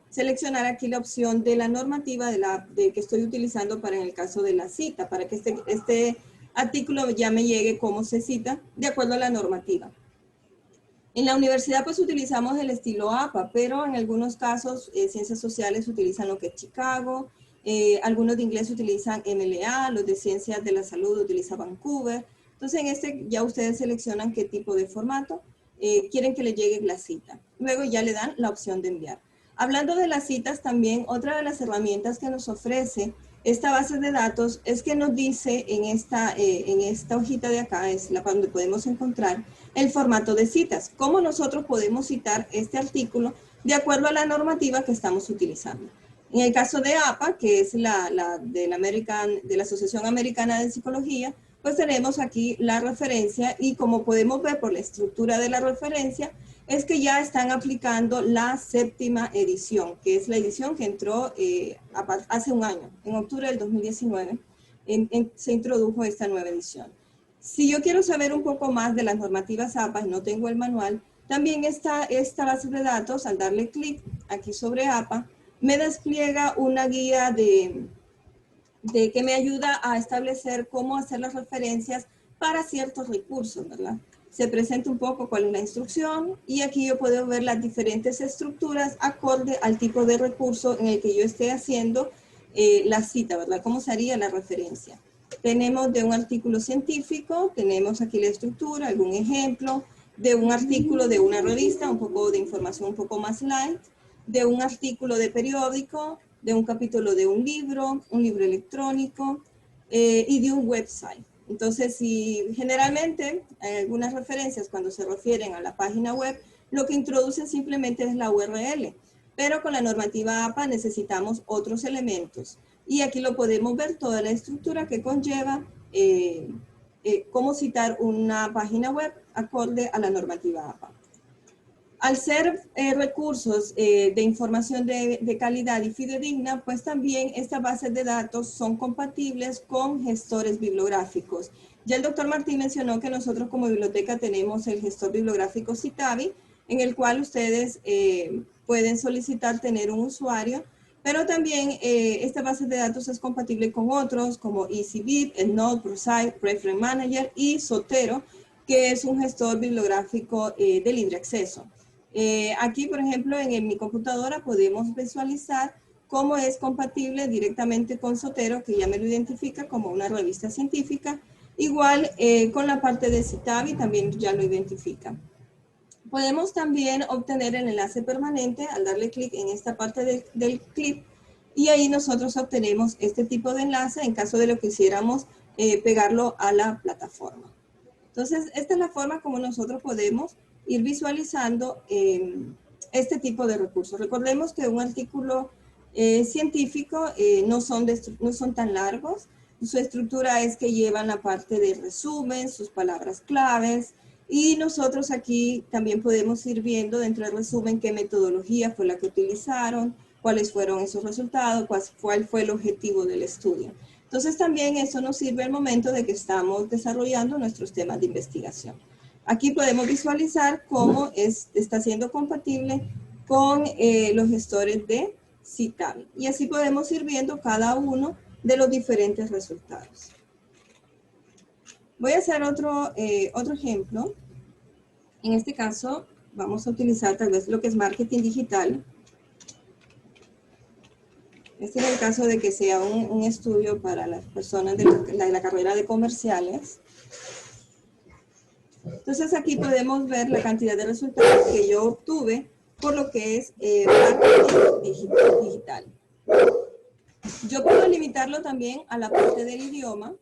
seleccionar aquí la opción de la normativa de que estoy utilizando para en el caso de la cita, para que este artículo ya me llegue como se cita de acuerdo a la normativa. En la universidad pues utilizamos el estilo APA, pero en algunos casos ciencias sociales utilizan lo que es Chicago, algunos de inglés utilizan MLA, los de ciencias de la salud utilizan Vancouver. Entonces en este ya ustedes seleccionan qué tipo de formato quieren que le llegue la cita. Luego ya le dan la opción de enviar. Hablando de las citas también, otra de las herramientas que nos ofrece esta base de datos es que nos dice en esta hojita de acá, es la donde podemos encontrar el formato de citas, cómo nosotros podemos citar este artículo de acuerdo a la normativa que estamos utilizando. En el caso de APA, que es de la Asociación Americana de Psicología, pues tenemos aquí la referencia y como podemos ver por la estructura de la referencia, es que ya están aplicando la 7ª edición, que es la edición que entró hace un año, en octubre del 2019, se introdujo esta nueva edición. Si yo quiero saber un poco más de las normativas APA y no tengo el manual, también esta base de datos, al darle clic aquí sobre APA, me despliega una guía que me ayuda a establecer cómo hacer las referencias para ciertos recursos, ¿verdad? Se presenta un poco cuál es la instrucción y aquí yo puedo ver las diferentes estructuras acorde al tipo de recurso en el que yo esté haciendo la cita, ¿verdad? ¿Cómo sería la referencia? Tenemos de un artículo científico, tenemos aquí la estructura, algún ejemplo, de un artículo de una revista, un poco de información un poco más light, de un artículo de periódico, de un capítulo de un libro electrónico y de un website. Entonces, generalmente hay algunas referencias cuando se refieren a la página web, lo que introducen simplemente es la URL, pero con la normativa APA necesitamos otros elementos. Y aquí lo podemos ver, toda la estructura que conlleva cómo citar una página web acorde a la normativa APA. Al ser recursos de información de calidad y fidedigna, pues también estas bases de datos son compatibles con gestores bibliográficos. Ya el doctor Martín mencionó que nosotros como biblioteca tenemos el gestor bibliográfico Citavi, en el cual ustedes pueden solicitar tener un usuario, pero también esta base de datos es compatible con otros como EasyBib, EndNote, ProSite, Reference Manager y Zotero, que es un gestor bibliográfico de libre acceso. Aquí, por ejemplo, en mi computadora podemos visualizar cómo es compatible directamente con Zotero, que ya me lo identifica como una revista científica. Igual con la parte de Citavi también ya lo identifica. Podemos también obtener el enlace permanente al darle clic en esta parte del clip y ahí nosotros obtenemos este tipo de enlace en caso de lo que quisiéramos pegarlo a la plataforma. Entonces, esta es la forma como nosotros podemos ir visualizando este tipo de recursos. Recordemos que un artículo científico no son tan largos. Su estructura es que llevan la parte de resumen, sus palabras claves, y nosotros aquí también podemos ir viendo dentro del resumen qué metodología fue la que utilizaron, cuáles fueron esos resultados, cuál fue el objetivo del estudio. Entonces también eso nos sirve al momento de que estamos desarrollando nuestros temas de investigación. Aquí podemos visualizar cómo está siendo compatible con los gestores de Citavi. Y así podemos ir viendo cada uno de los diferentes resultados. Voy a hacer otro ejemplo. En este caso, vamos a utilizar tal vez lo que es marketing digital. Este es el caso de que sea un estudio para las personas de la carrera de comerciales. Entonces aquí podemos ver la cantidad de resultados que yo obtuve por lo que es marketing digital. Yo puedo limitarlo también a la parte del idioma,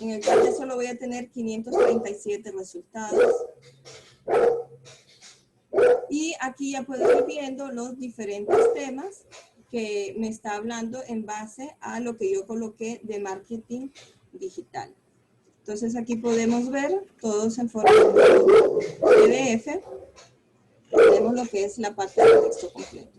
en el cual yo solo voy a tener 537 resultados. Y aquí ya puedo ir viendo los diferentes temas que me está hablando en base a lo que yo coloqué de marketing digital. Entonces aquí podemos ver todos en formato PDF. Tenemos lo que es la parte del texto completo.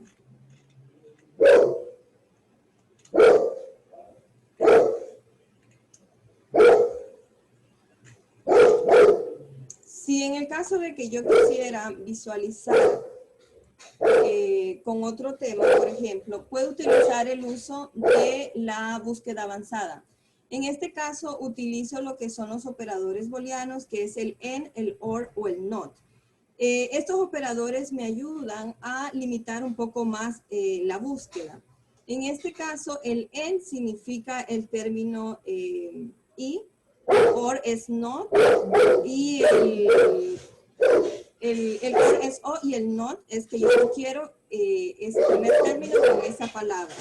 Si en el caso de que yo quisiera visualizar con otro tema, por ejemplo, puedo utilizar el uso de la búsqueda avanzada. En este caso utilizo lo que son los operadores booleanos, que es el AND, el OR o el NOT. Estos operadores me ayudan a limitar un poco más la búsqueda. En este caso, el AND significa el término y, OR es NOT, y el OR es O y el NOT es que yo quiero ese primer término con esa palabra.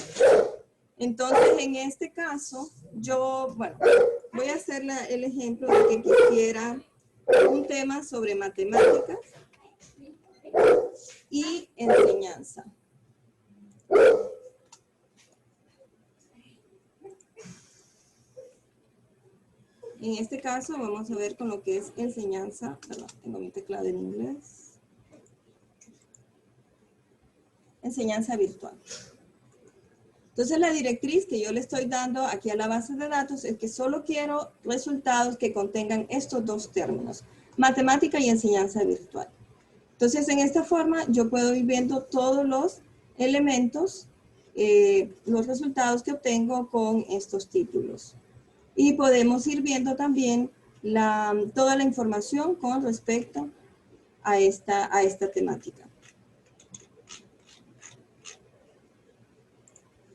Entonces, en este caso, yo, bueno, voy a hacer el ejemplo de que quisiera un tema sobre matemáticas y enseñanza. En este caso vamos a ver con lo que es enseñanza. Perdón, tengo mi teclado en inglés. Enseñanza virtual. Entonces la directriz que yo le estoy dando aquí a la base de datos es que solo quiero resultados que contengan estos dos términos, matemática y enseñanza virtual. Entonces en esta forma yo puedo ir viendo todos los elementos, los resultados que obtengo con estos títulos. Y podemos ir viendo también toda la información con respecto a esta temática.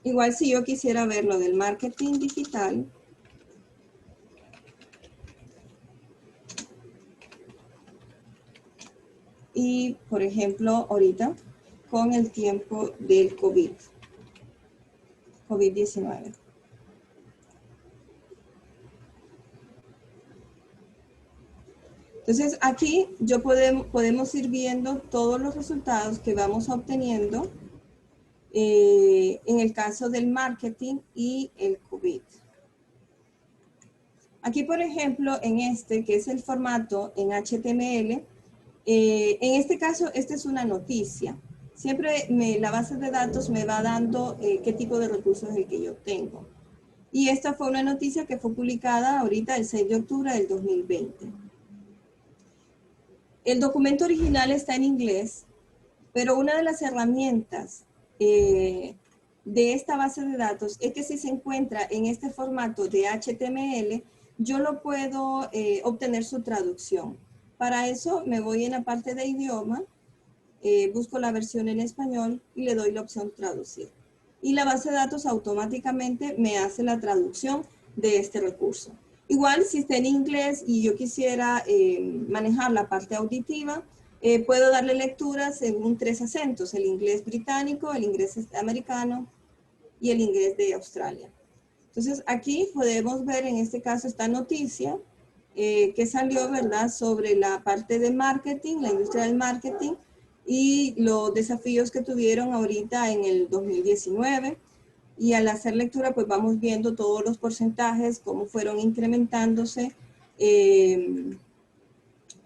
Igual si yo quisiera ver lo del marketing digital, y por ejemplo ahorita con el tiempo del COVID-19. Entonces aquí podemos ir viendo todos los resultados que vamos obteniendo en el caso del marketing y el COVID. Aquí, por ejemplo, en este, que es el formato en HTML, en este caso, esta es una noticia. Siempre la base de datos me va dando qué tipo de recursos es el que yo tengo. Y esta fue una noticia que fue publicada ahorita el 6 de octubre del 2020. El documento original está en inglés, pero una de las herramientas de esta base de datos es que si se encuentra en este formato de HTML, yo lo puedo obtener su traducción. Para eso me voy en la parte de idioma, busco la versión en español y le doy la opción traducir. Y la base de datos automáticamente me hace la traducción de este recurso. Igual si está en inglés y yo quisiera manejar la parte auditiva, puedo darle lectura según 3 acentos, el inglés británico, el inglés americano y el inglés de Australia. Entonces aquí podemos ver en este caso esta noticia que salió, ¿verdad?, sobre la parte de marketing, la industria del marketing y los desafíos que tuvieron ahorita en el 2019. Y al hacer lectura, pues vamos viendo todos los porcentajes, cómo fueron incrementándose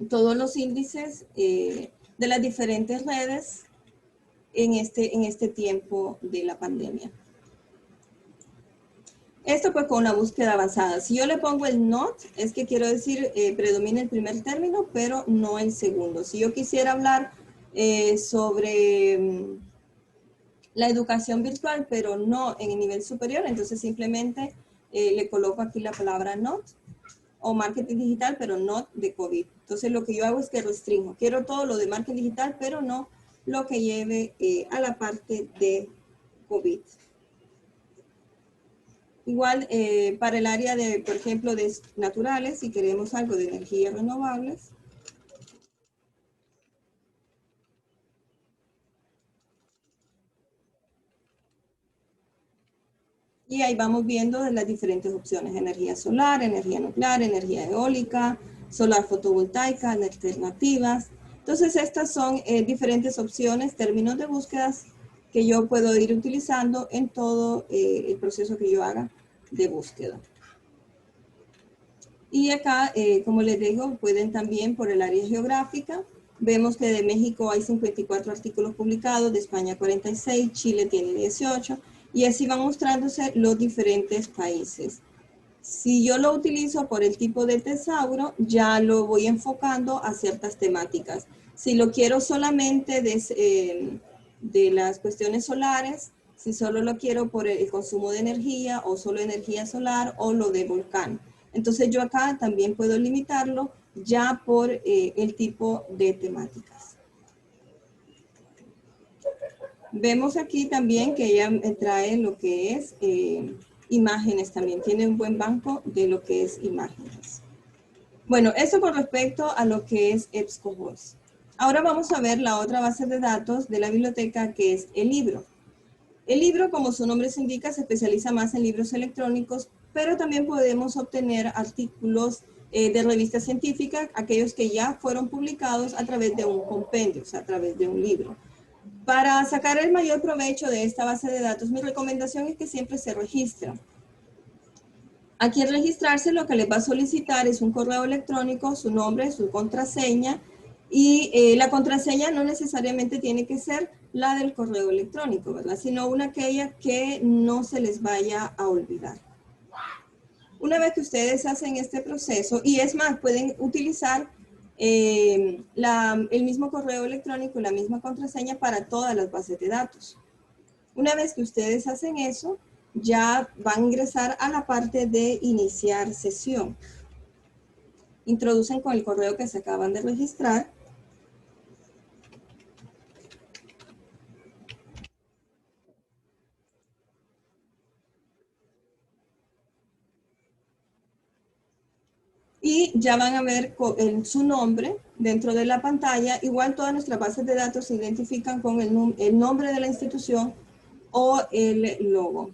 todos los índices de las diferentes redes en este tiempo de la pandemia. Esto pues con la búsqueda avanzada. Si yo le pongo el NOT, es que quiero decir predomina el primer término, pero no el segundo. Si yo quisiera hablar sobre la educación virtual, pero no en el nivel superior, entonces simplemente le coloco aquí la palabra NOT, o marketing digital, pero no de COVID. Entonces lo que yo hago es que restringo. Quiero todo lo de marketing digital, pero no lo que lleve a la parte de COVID. Igual para el área de, por ejemplo, de naturales, si queremos algo de energías renovables. Y ahí vamos viendo de las diferentes opciones: energía solar, energía nuclear, energía eólica, solar fotovoltaica, alternativas. Entonces estas son diferentes opciones, términos de búsquedas que yo puedo ir utilizando en todo el proceso que yo haga de búsqueda. Y acá, como les digo, pueden también por el área geográfica. Vemos que de México hay 54 artículos publicados, de España 46, Chile tiene 18, y así van mostrándose los diferentes países. Si yo lo utilizo por el tipo de tesauro, ya lo voy enfocando a ciertas temáticas. Si lo quiero solamente de las cuestiones solares, si solo lo quiero por el consumo de energía o solo energía solar o lo de volcán. Entonces yo acá también puedo limitarlo ya por el tipo de temáticas. Vemos aquí también que ella trae lo que es imágenes también. Tiene un buen banco de lo que es imágenes. Bueno, eso con respecto a lo que es EBSCOhost. Ahora vamos a ver la otra base de datos de la biblioteca, que es el libro. El libro, como su nombre se indica, se especializa más en libros electrónicos, pero también podemos obtener artículos de revistas científicas, aquellos que ya fueron publicados a través de un compendio, o sea, a través de un libro. Para sacar el mayor provecho de esta base de datos, mi recomendación es que siempre se registre. Aquí al registrarse, lo que les va a solicitar es un correo electrónico, su nombre, su contraseña, y la contraseña no necesariamente tiene que ser la del correo electrónico, ¿verdad? Sino una aquella que no se les vaya a olvidar. Una vez que ustedes hacen este proceso, y es más, pueden utilizar el mismo correo electrónico y la misma contraseña para todas las bases de datos. Una vez que ustedes hacen eso, ya van a ingresar a la parte de iniciar sesión. Introducen con el correo que se acaban de registrar. Y ya van a ver su nombre dentro de la pantalla. Igual todas nuestras bases de datos se identifican con el nombre de la institución o el logo.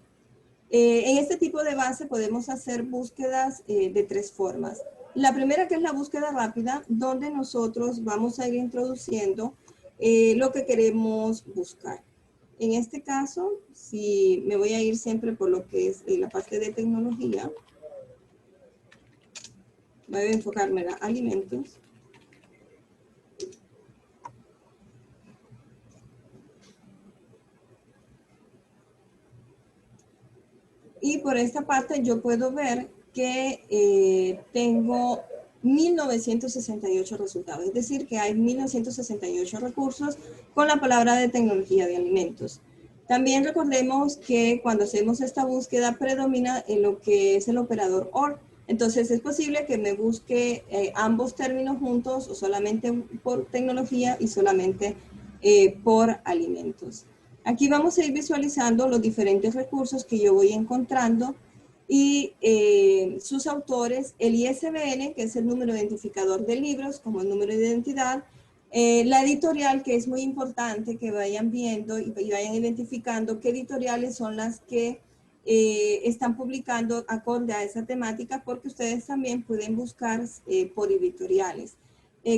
En este tipo de base podemos hacer búsquedas de tres formas. La primera, que es la búsqueda rápida, donde nosotros vamos a ir introduciendo lo que queremos buscar. En este caso, si me voy a ir siempre por lo que es la parte de tecnología, voy a enfocarme en alimentos. Y por esta parte yo puedo ver que tengo 1968 resultados, es decir, que hay 1968 recursos con la palabra de tecnología de alimentos. También recordemos que cuando hacemos esta búsqueda predomina en lo que es el operador OR. Entonces es posible que me busque ambos términos juntos o solamente por tecnología y solamente por alimentos. Aquí vamos a ir visualizando los diferentes recursos que yo voy encontrando y sus autores, el ISBN, que es el número identificador de libros, como el número de identidad, la editorial, que es muy importante que vayan viendo y vayan identificando qué editoriales son las que están publicando acorde a esa temática, porque ustedes también pueden buscar por editoriales.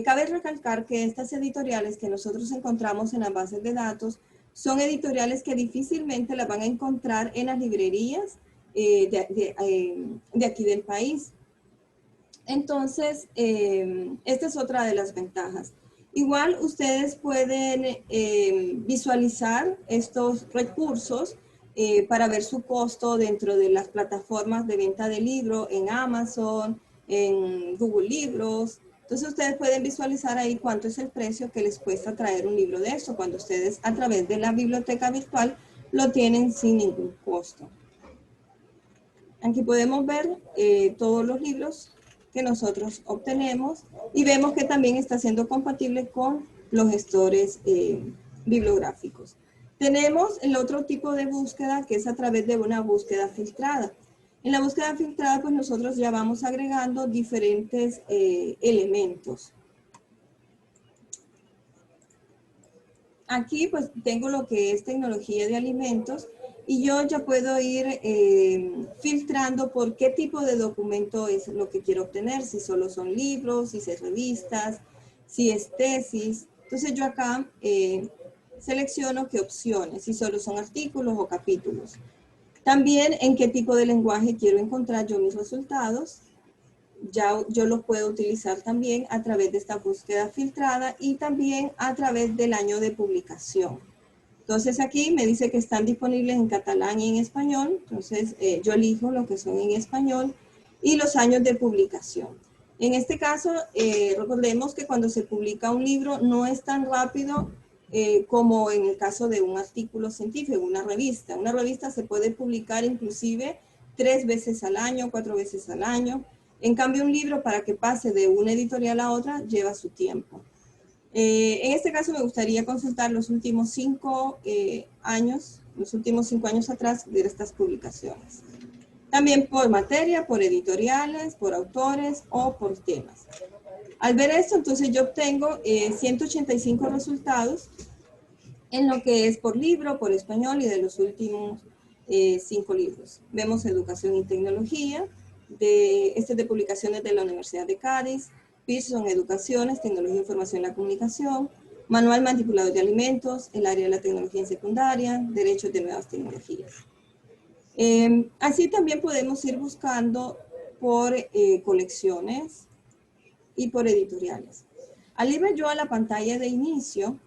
Cabe recalcar que estas editoriales que nosotros encontramos en las bases de datos son editoriales que difícilmente las van a encontrar en las librerías de aquí del país. Entonces, esta es otra de las ventajas. Igual ustedes pueden visualizar estos recursos para ver su costo dentro de las plataformas de venta de libros, en Amazon, en Google Libros. Entonces ustedes pueden visualizar ahí cuánto es el precio que les cuesta traer un libro de eso, cuando ustedes a través de la biblioteca virtual lo tienen sin ningún costo. Aquí podemos ver todos los libros que nosotros obtenemos y vemos que también está siendo compatible con los gestores bibliográficos. Tenemos el otro tipo de búsqueda, que es a través de una búsqueda filtrada. En la búsqueda filtrada, pues nosotros ya vamos agregando diferentes elementos. Aquí pues tengo lo que es tecnología de alimentos y yo ya puedo ir filtrando por qué tipo de documento es lo que quiero obtener, si solo son libros, si es revistas, si es tesis. Entonces yo acá selecciono qué opciones, si solo son artículos o capítulos. También en qué tipo de lenguaje quiero encontrar yo mis resultados. Ya yo los puedo utilizar también a través de esta búsqueda filtrada y también a través del año de publicación. Entonces aquí me dice que están disponibles en catalán y en español. Entonces yo elijo lo que son en español y los años de publicación. En este caso, recordemos que cuando se publica un libro no es tan rápido como en el caso de un artículo científico, una revista. Una revista se puede publicar inclusive 3 veces al año, 4 veces al año. En cambio, un libro, para que pase de una editorial a otra, lleva su tiempo. En este caso me gustaría consultar los últimos 5 años, los últimos 5 años atrás de estas publicaciones. También por materia, por editoriales, por autores o por temas. Al ver esto, entonces yo obtengo 185 resultados en lo que es por libro, por español y de los últimos 5 libros. Vemos Educación y Tecnología, de publicaciones de la Universidad de Cádiz, Pearson Educaciones, Tecnología, Información y la Comunicación, Manual Manipulador de Alimentos, el área de la tecnología en secundaria, Derechos de Nuevas Tecnologías. Así también podemos ir buscando por colecciones y por editoriales. Al irme yo a la pantalla de inicio,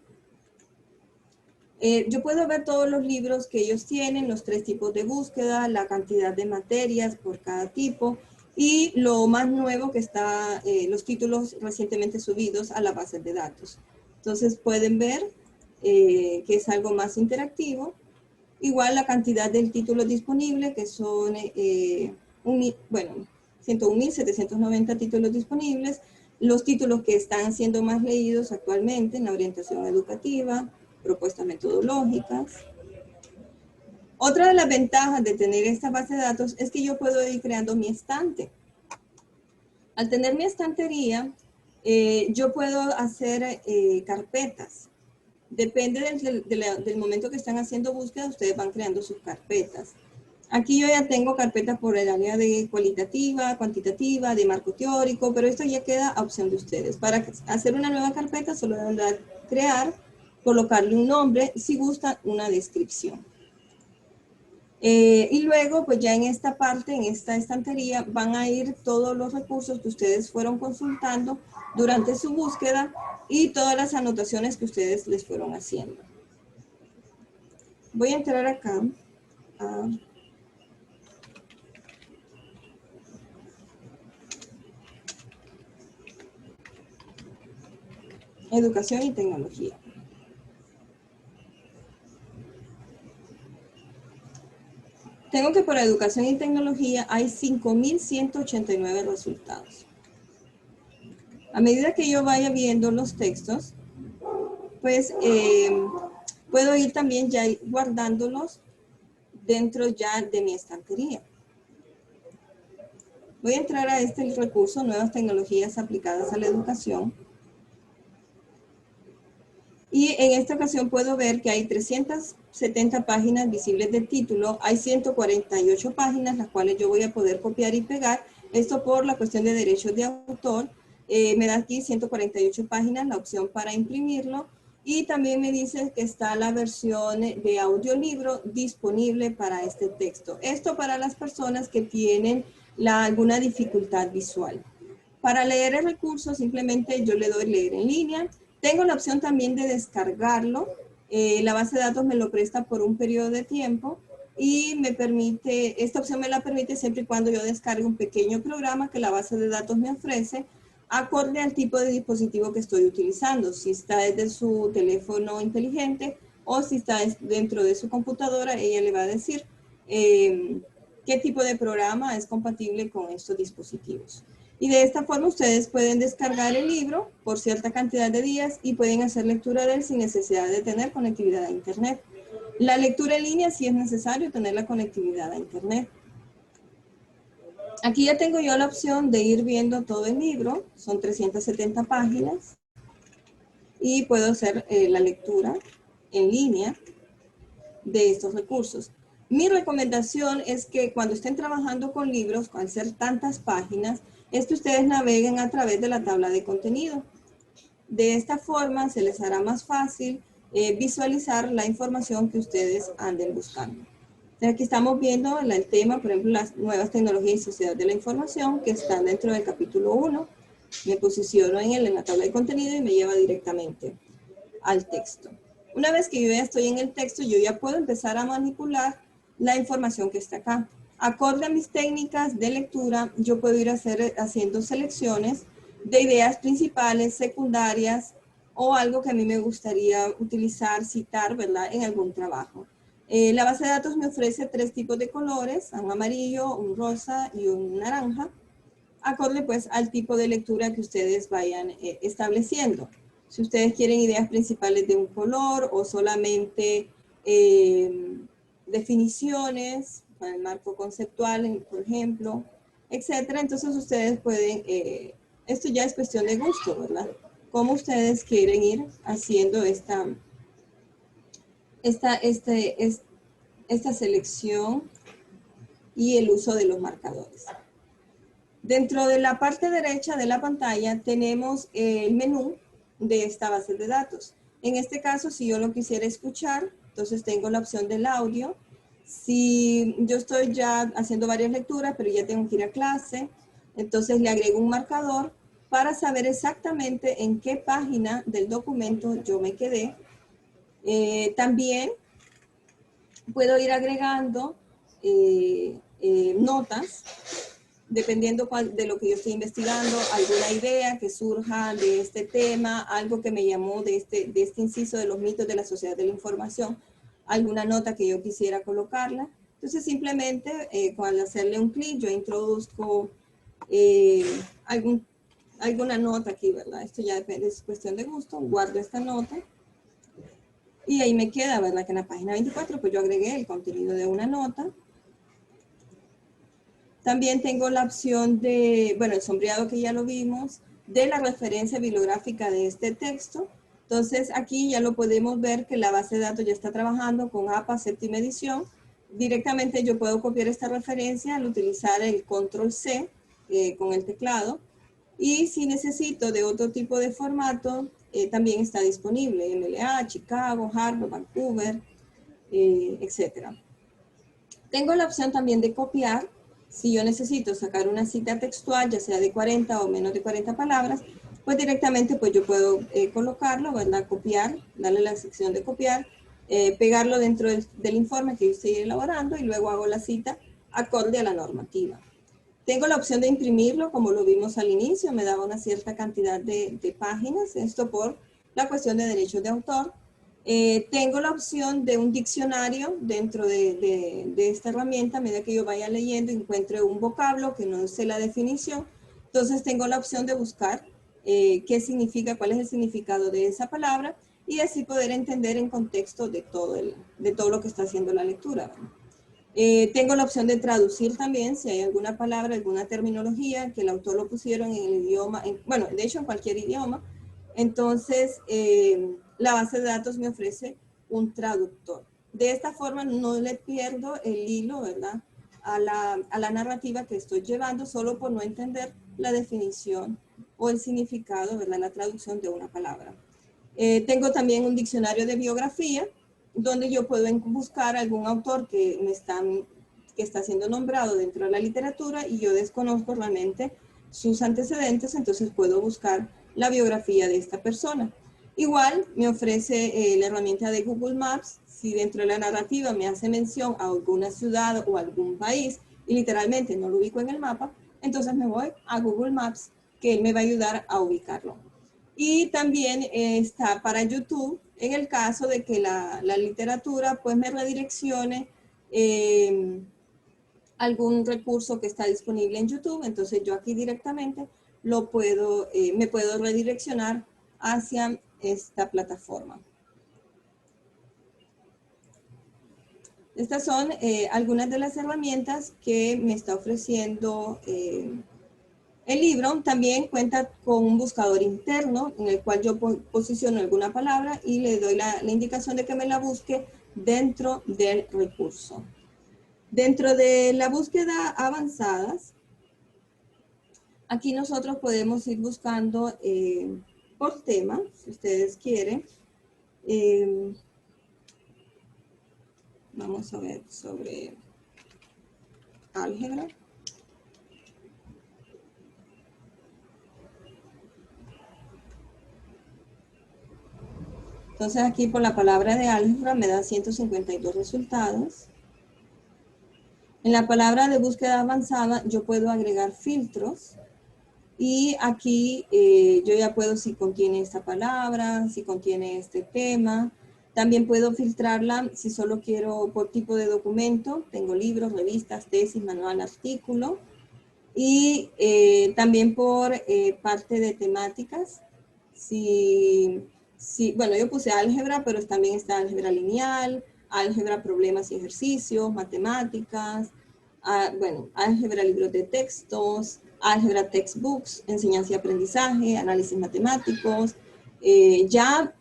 yo puedo ver todos los libros que ellos tienen, los 3 tipos de búsqueda, la cantidad de materias por cada tipo y lo más nuevo que está, los títulos recientemente subidos a la base de datos. Entonces pueden ver que es algo más interactivo. Igual la cantidad del título disponible, que son 101.790 títulos disponibles, los títulos que están siendo más leídos actualmente en la orientación educativa, propuestas metodológicas. Otra de las ventajas de tener esta base de datos es que yo puedo ir creando mi estante. Al tener mi estantería, yo puedo hacer carpetas. Depende del momento que están haciendo búsqueda, ustedes van creando sus carpetas. Aquí yo ya tengo carpetas por el área de cualitativa, cuantitativa, de marco teórico, pero esto ya queda a opción de ustedes. Para hacer una nueva carpeta solo deben dar crear, colocarle un nombre, si gusta una descripción. Y luego, pues ya en esta parte, en esta estantería, van a ir todos los recursos que ustedes fueron consultando durante su búsqueda y todas las anotaciones que ustedes les fueron haciendo. Voy a entrar acá a Educación y Tecnología. Tengo que por Educación y Tecnología hay 5.189 resultados. A medida que yo vaya viendo los textos, pues puedo ir también ya guardándolos dentro ya de mi estantería. Voy a entrar a este recurso, Nuevas Tecnologías Aplicadas a la Educación. Y en esta ocasión puedo ver que hay 370 páginas visibles del título, hay 148 páginas, las cuales yo voy a poder copiar y pegar. Esto por la cuestión de derechos de autor. Me da aquí 148 páginas, la opción para imprimirlo. Y también me dice que está la versión de audiolibro disponible para este texto. Esto para las personas que tienen alguna dificultad visual. Para leer el recurso, simplemente yo le doy leer en línea. Tengo la opción también de descargarlo. La base de datos me lo presta por un periodo de tiempo y me permite, esta opción me la permite siempre y cuando yo descargue un pequeño programa que la base de datos me ofrece acorde al tipo de dispositivo que estoy utilizando. Si está desde su teléfono inteligente o si está dentro de su computadora, ella le va a decir qué tipo de programa es compatible con estos dispositivos. Y de esta forma ustedes pueden descargar el libro por cierta cantidad de días y pueden hacer lectura de él sin necesidad de tener conectividad a Internet. La lectura en línea sí es necesario tener la conectividad a Internet. Aquí ya tengo yo la opción de ir viendo todo el libro, son 370 páginas y puedo hacer la lectura en línea de estos recursos. Mi recomendación es que cuando estén trabajando con libros, al ser tantas páginas, es que ustedes naveguen a través de la tabla de contenido. De esta forma se les hará más fácil visualizar la información que ustedes anden buscando. Aquí estamos viendo el tema, por ejemplo, las nuevas tecnologías y sociedad de la información que están dentro del capítulo 1. Me posiciono en la tabla de contenido y me lleva directamente al texto. Una vez que yo ya estoy en el texto, yo ya puedo empezar a manipular la información que está acá. Acorde a mis técnicas de lectura, yo puedo ir haciendo selecciones de ideas principales, secundarias o algo que a mí me gustaría utilizar, citar, ¿verdad?, en algún trabajo. La base de datos me ofrece 3 tipos de colores, un amarillo, un rosa y un naranja, acorde pues al tipo de lectura que ustedes vayan estableciendo. Si ustedes quieren ideas principales de un color o solamente definiciones, para el marco conceptual, por ejemplo, etcétera, entonces ustedes pueden, esto ya es cuestión de gusto, ¿verdad? Cómo ustedes quieren ir haciendo esta selección y el uso de los marcadores. Dentro de la parte derecha de la pantalla tenemos el menú de esta base de datos. En este caso, si yo lo quisiera escuchar, entonces tengo la opción del audio. Si yo estoy ya haciendo varias lecturas, pero ya tengo que ir a clase, entonces le agrego un marcador para saber exactamente en qué página del documento yo me quedé. También puedo ir agregando notas, dependiendo de lo que yo estoy investigando, alguna idea que surja de este tema, algo que me llamó de este inciso de los mitos de la sociedad de la información, alguna nota que yo quisiera colocarla. Entonces simplemente al hacerle un clic yo introduzco alguna nota aquí, ¿verdad? Esto ya depende, es cuestión de gusto, guardo esta nota. Y ahí me queda, ¿verdad? Que en la página 24 pues yo agregué el contenido de una nota. También tengo la opción de, bueno, el sombreado que ya lo vimos, de la referencia bibliográfica de este texto. Entonces aquí ya lo podemos ver que la base de datos ya está trabajando con APA 7ª edición. Directamente yo puedo copiar esta referencia al utilizar el control C con el teclado. Y si necesito de otro tipo de formato, también está disponible, MLA, Chicago, Harvard, Vancouver, etc. Tengo la opción también de copiar. Si yo necesito sacar una cita textual, ya sea de 40 o menos de 40 palabras, pues directamente pues yo puedo colocarlo, ¿verdad? Copiar, darle la sección de copiar, pegarlo dentro del informe que yo estoy elaborando y luego hago la cita acorde a la normativa. Tengo la opción de imprimirlo, como lo vimos al inicio, me daba una cierta cantidad de páginas, esto por la cuestión de derechos de autor. Tengo la opción de un diccionario dentro de esta herramienta. A medida que yo vaya leyendo, encuentre un vocablo que no sé la definición, entonces tengo la opción de buscar qué significa, cuál es el significado de esa palabra y así poder entender en contexto de todo lo que está haciendo la lectura. Tengo la opción de traducir también, si hay alguna palabra, alguna terminología que el autor lo pusieron en el idioma, bueno, de hecho en cualquier idioma. Entonces, la base de datos me ofrece un traductor. De esta forma no le pierdo el hilo, ¿verdad?, a la narrativa que estoy llevando solo por no entender la definición o el significado, ¿verdad?, la traducción de una palabra. Tengo también un diccionario de biografía, donde yo puedo buscar algún autor que está siendo nombrado dentro de la literatura y yo desconozco realmente sus antecedentes, entonces puedo buscar la biografía de esta persona. Igual me ofrece la herramienta de Google Maps, si dentro de la narrativa me hace mención a alguna ciudad o algún país y literalmente no lo ubico en el mapa, entonces me voy a Google Maps, que él me va a ayudar a ubicarlo. Y también está para YouTube, en el caso de que la literatura pues me redireccione algún recurso que está disponible en YouTube, entonces yo aquí directamente me puedo redireccionar hacia esta plataforma. Estas son algunas de las herramientas que me está ofreciendo el libro. También cuenta con un buscador interno en el cual yo posiciono alguna palabra y le doy la indicación de que me la busque dentro del recurso. Dentro de la búsqueda avanzadas, aquí nosotros podemos ir buscando por tema, si ustedes quieren. Vamos a ver sobre álgebra. Entonces aquí por la palabra de álgebra me da 152 resultados. En la palabra de búsqueda avanzada yo puedo agregar filtros y aquí yo ya puedo si contiene esta palabra, si contiene este tema. También puedo filtrarla si solo quiero por tipo de documento. Tengo libros, revistas, tesis, manual, artículo. Y también por parte de temáticas. Bueno, yo puse álgebra, pero también está álgebra lineal, álgebra, problemas y ejercicios, matemáticas, bueno, álgebra, libros de textos, álgebra, textbooks, enseñanza y aprendizaje, análisis matemáticos, ya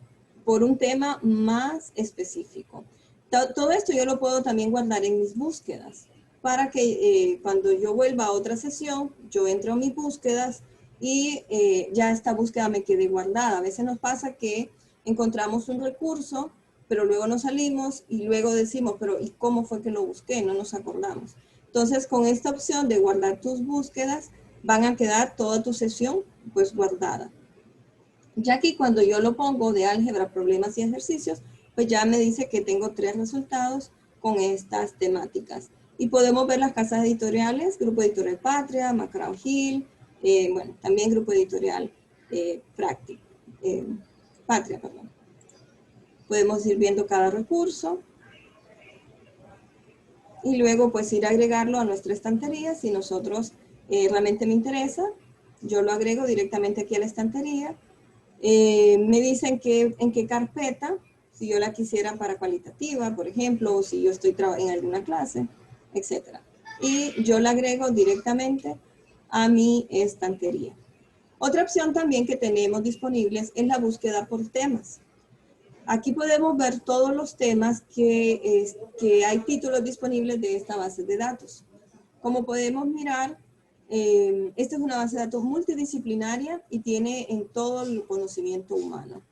por un tema más específico. Todo esto yo lo puedo también guardar en mis búsquedas para que cuando yo vuelva a otra sesión, yo entro a mis búsquedas y ya esta búsqueda me quede guardada. A veces nos pasa que encontramos un recurso, pero luego nos salimos y luego decimos, pero ¿y cómo fue que lo busqué? No nos acordamos. Entonces, con esta opción de guardar tus búsquedas, van a quedar toda tu sesión pues guardada. Ya aquí cuando yo lo pongo de álgebra, problemas y ejercicios, pues ya me dice que tengo 3 resultados con estas temáticas. Y podemos ver las casas editoriales, Grupo Editorial Patria, McGraw-Hill, bueno, también Grupo Editorial Patria, perdón. Podemos ir viendo cada recurso y luego pues ir a agregarlo a nuestra estantería. Si nosotros realmente me interesa, yo lo agrego directamente aquí a la estantería. Me dicen en qué carpeta, si yo la quisiera para cualitativa, por ejemplo, o si yo estoy en alguna clase, etc. Y yo la agrego directamente a mi estantería. Otra opción también que tenemos disponibles es la búsqueda por temas. Aquí podemos ver todos los temas que hay títulos disponibles de esta base de datos. Como podemos mirar, esta es una base de datos multidisciplinaria y tiene en todo el conocimiento humano,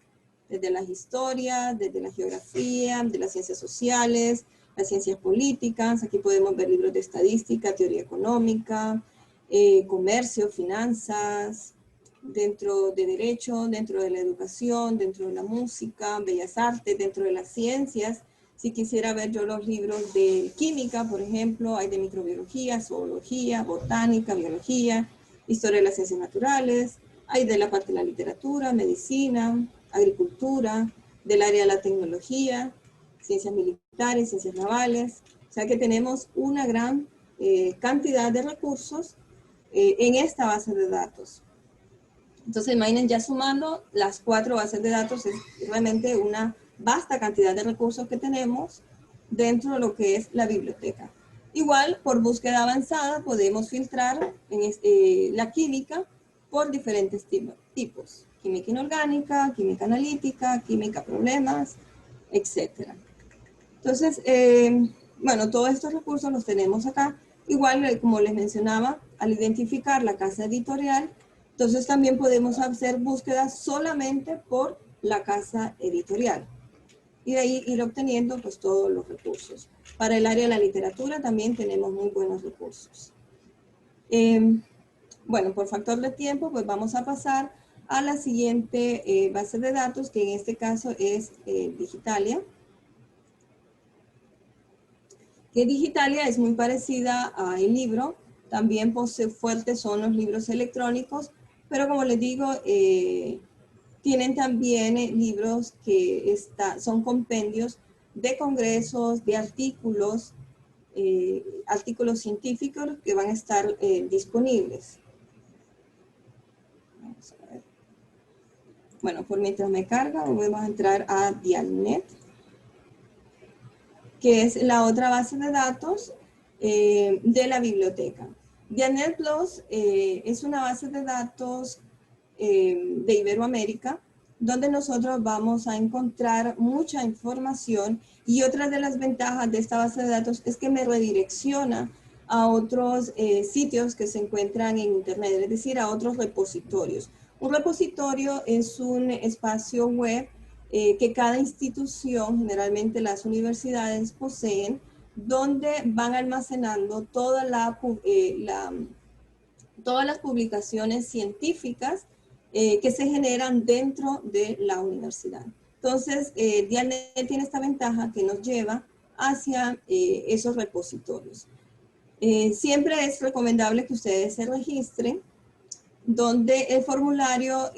desde las historias, desde la geografía, de las ciencias sociales, las ciencias políticas. Aquí podemos ver libros de estadística, teoría económica, comercio, finanzas, dentro de derecho, dentro de la educación, dentro de la música, bellas artes, dentro de las ciencias. Si quisiera ver yo los libros de química, por ejemplo, hay de microbiología, zoología, botánica, biología, historia de las ciencias naturales, hay de la parte de la literatura, medicina, agricultura, del área de la tecnología, ciencias militares, ciencias navales. O sea que tenemos una gran cantidad de recursos en esta base de datos. Entonces, imaginen ya sumando las 4 bases de datos, es realmente una vasta cantidad de recursos que tenemos dentro de lo que es la biblioteca. Igual, por búsqueda avanzada, podemos filtrar la química por diferentes tipos. Química inorgánica, química analítica, química problemas, etc. Entonces, bueno, todos estos recursos los tenemos acá. Igual, como les mencionaba, al identificar la casa editorial, entonces también podemos hacer búsquedas solamente por la casa editorial. Y de ahí ir obteniendo pues todos los recursos. Para el área de la literatura también tenemos muy buenos recursos. Bueno, por factor de tiempo, pues vamos a pasar a la siguiente base de datos, que en este caso es Digitalia. Que Digitalia es muy parecida a el libro, también posee fuertes son los libros electrónicos, pero como les digo, tienen también libros que son compendios de congresos, de artículos, artículos científicos que van a estar disponibles. Vamos a ver. Bueno, por mientras me carga, vamos a entrar a Dialnet, que es la otra base de datos de la biblioteca. Dialnet Plus es una base de datos de Iberoamérica donde nosotros vamos a encontrar mucha información, y otra de las ventajas de esta base de datos es que me redirecciona a otros sitios que se encuentran en Internet, es decir, a otros repositorios. Un repositorio es un espacio web que cada institución, generalmente las universidades, poseen, donde van almacenando todas las publicaciones científicas que se generan dentro de la universidad. Entonces, Dialnet tiene esta ventaja que nos lleva hacia esos repositorios. Siempre es recomendable que ustedes se registren, donde el formulario,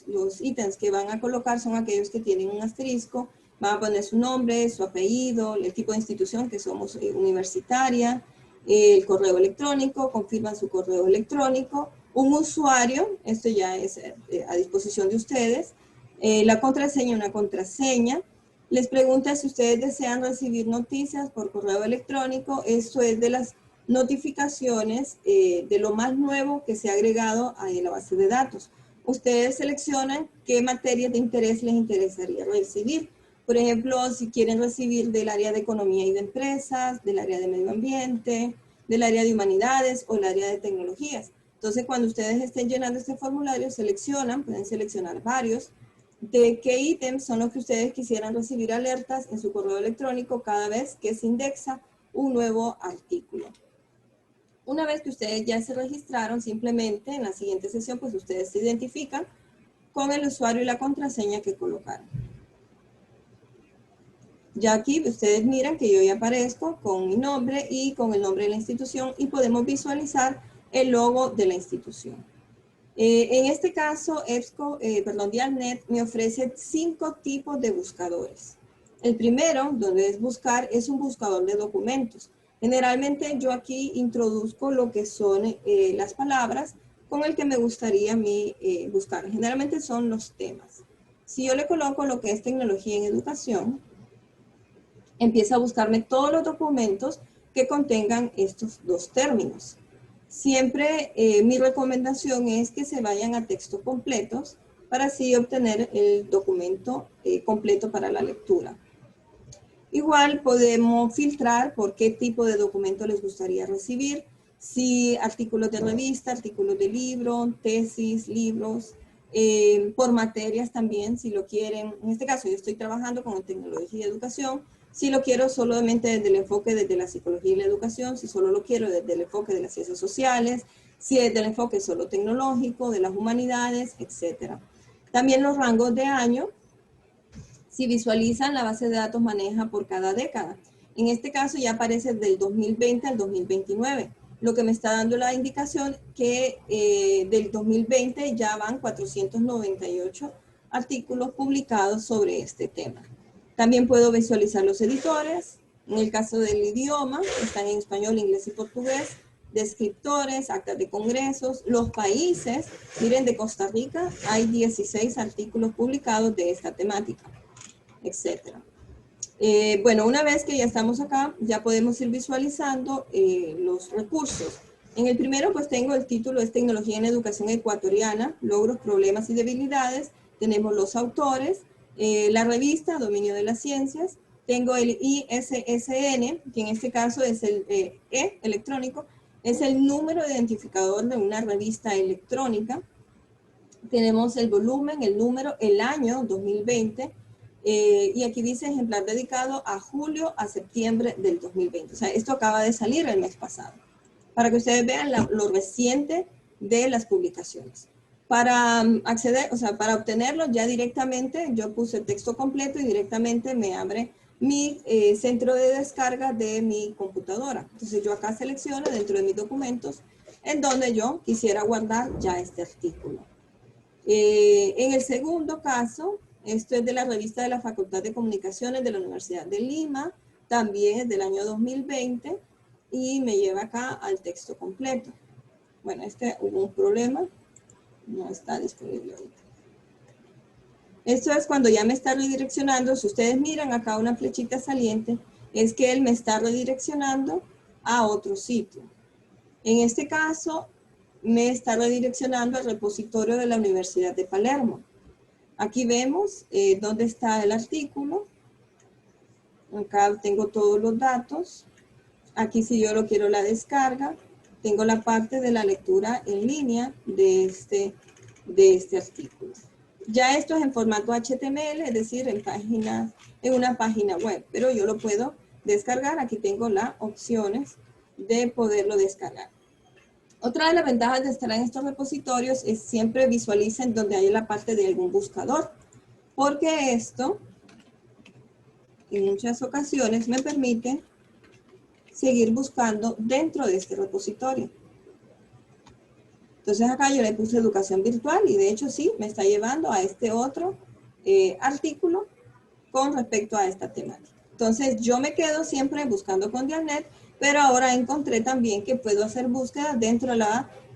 los ítems que van a colocar son aquellos que tienen un asterisco, van a poner su nombre, su apellido, el tipo de institución que somos universitaria, el correo electrónico, confirman su correo electrónico, un usuario, esto ya es a disposición de ustedes, la contraseña, una contraseña. Les pregunta si ustedes desean recibir noticias por correo electrónico. Esto es de las notificaciones de lo más nuevo que se ha agregado a la base de datos. Ustedes seleccionan qué materias de interés les interesaría recibir. Por ejemplo, si quieren recibir del área de economía y de empresas, del área de medio ambiente, del área de humanidades o el área de tecnologías. Entonces, cuando ustedes estén llenando este formulario, seleccionan, pueden seleccionar varios, de qué ítems son los que ustedes quisieran recibir alertas en su correo electrónico cada vez que se indexa un nuevo artículo. Una vez que ustedes ya se registraron, simplemente en la siguiente sesión, pues ustedes se identifican con el usuario y la contraseña que colocaron. Ya aquí ustedes miran que yo ya aparezco con mi nombre y con el nombre de la institución, y podemos visualizar el logo de la institución. En este caso, Dialnet me ofrece 5 tipos de buscadores. El primero, donde es buscar, es un buscador de documentos. Generalmente yo aquí introduzco lo que son las palabras con el que me gustaría a mí buscar. Generalmente son los temas. Si yo le coloco lo que es tecnología en educación, empieza a buscarme todos los documentos que contengan estos dos términos. Siempre mi recomendación es que se vayan a textos completos para así obtener el documento completo para la lectura. Igual podemos filtrar por qué tipo de documento les gustaría recibir, si artículos de revista, artículos de libro, tesis, libros, por materias también, si lo quieren. En este caso yo estoy trabajando con tecnología y educación. Si lo quiero solamente desde el enfoque desde la psicología y la educación, si solo lo quiero desde el enfoque de las ciencias sociales, si es del enfoque solo tecnológico, de las humanidades, etc. También los rangos de año, si visualizan, la base de datos maneja por cada década. En este caso ya aparece del 2020 al 2029, lo que me está dando la indicación que del 2020 ya van 498 artículos publicados sobre este tema. También puedo visualizar los editores. En el caso del idioma, están en español, inglés y portugués. Descriptores, actas de congresos, los países. Miren, de Costa Rica hay 16 artículos publicados de esta temática, etc. Bueno, una vez que ya estamos acá, ya podemos ir visualizando los recursos. En el primero, pues tengo el título, es Tecnología en Educación Ecuatoriana, Logros, Problemas y Debilidades. Tenemos los autores. La revista, Dominio de las Ciencias, tengo el ISSN, que en este caso es el electrónico, es el número identificador de una revista electrónica. Tenemos el volumen, el número, el año 2020, y aquí dice ejemplar dedicado a julio a septiembre del 2020. O sea, esto acaba de salir el mes pasado, para que ustedes vean lo reciente de las publicaciones. Para acceder, o sea, para obtenerlo ya directamente, yo puse el texto completo y directamente me abre mi centro de descarga de mi computadora. Entonces yo acá selecciono dentro de mis documentos en donde yo quisiera guardar ya este artículo. En el segundo caso, esto es de la revista de la Facultad de Comunicaciones de la Universidad de Lima, también es del año 2020 y me lleva acá al texto completo. Bueno, hubo un problema. No está disponible ahorita. Esto es cuando ya me está redireccionando. Si ustedes miran acá una flechita saliente, es que él me está redireccionando a otro sitio. En este caso, me está redireccionando al repositorio de la Universidad de Palermo. Aquí vemos dónde está el artículo. Acá tengo todos los datos. Aquí si yo lo quiero la descarga, tengo la parte de la lectura en línea de este artículo. Ya esto es en formato HTML, es decir, en una página web, pero yo lo puedo descargar. Aquí tengo las opciones de poderlo descargar. Otra de las ventajas de estar en estos repositorios es siempre visualicen donde hay la parte de algún buscador, porque esto en muchas ocasiones me permite seguir buscando dentro de este repositorio. Entonces acá yo le puse educación virtual y de hecho sí, me está llevando a este otro artículo con respecto a esta temática. Entonces yo me quedo siempre buscando con Dialnet, pero ahora encontré también que puedo hacer búsquedas dentro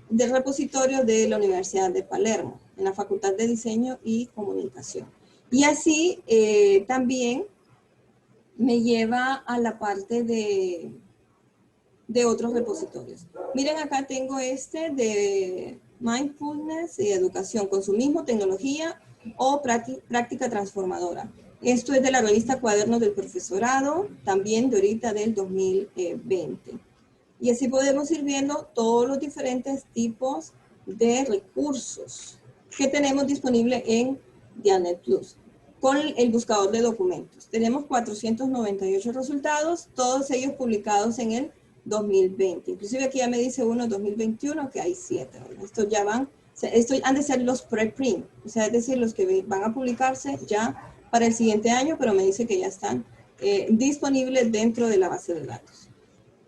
del repositorio de la Universidad de Palermo, en la Facultad de Diseño y Comunicación. Y así también me lleva a la parte de otros repositorios. Miren, acá tengo este de Mindfulness y Educación, Consumismo, Tecnología o Práctica Transformadora. Esto es de la revista Cuadernos del Profesorado, también de ahorita del 2020. Y así podemos ir viendo todos los diferentes tipos de recursos que tenemos disponibles en Dialnet Plus. Con el buscador de documentos. Tenemos 498 resultados, todos ellos publicados en el 2020. Inclusive aquí ya me dice uno 2021 que hay 7. Estos ya han de ser los preprint, o sea, es decir, los que van a publicarse ya para el siguiente año, pero me dice que ya están disponibles dentro de la base de datos.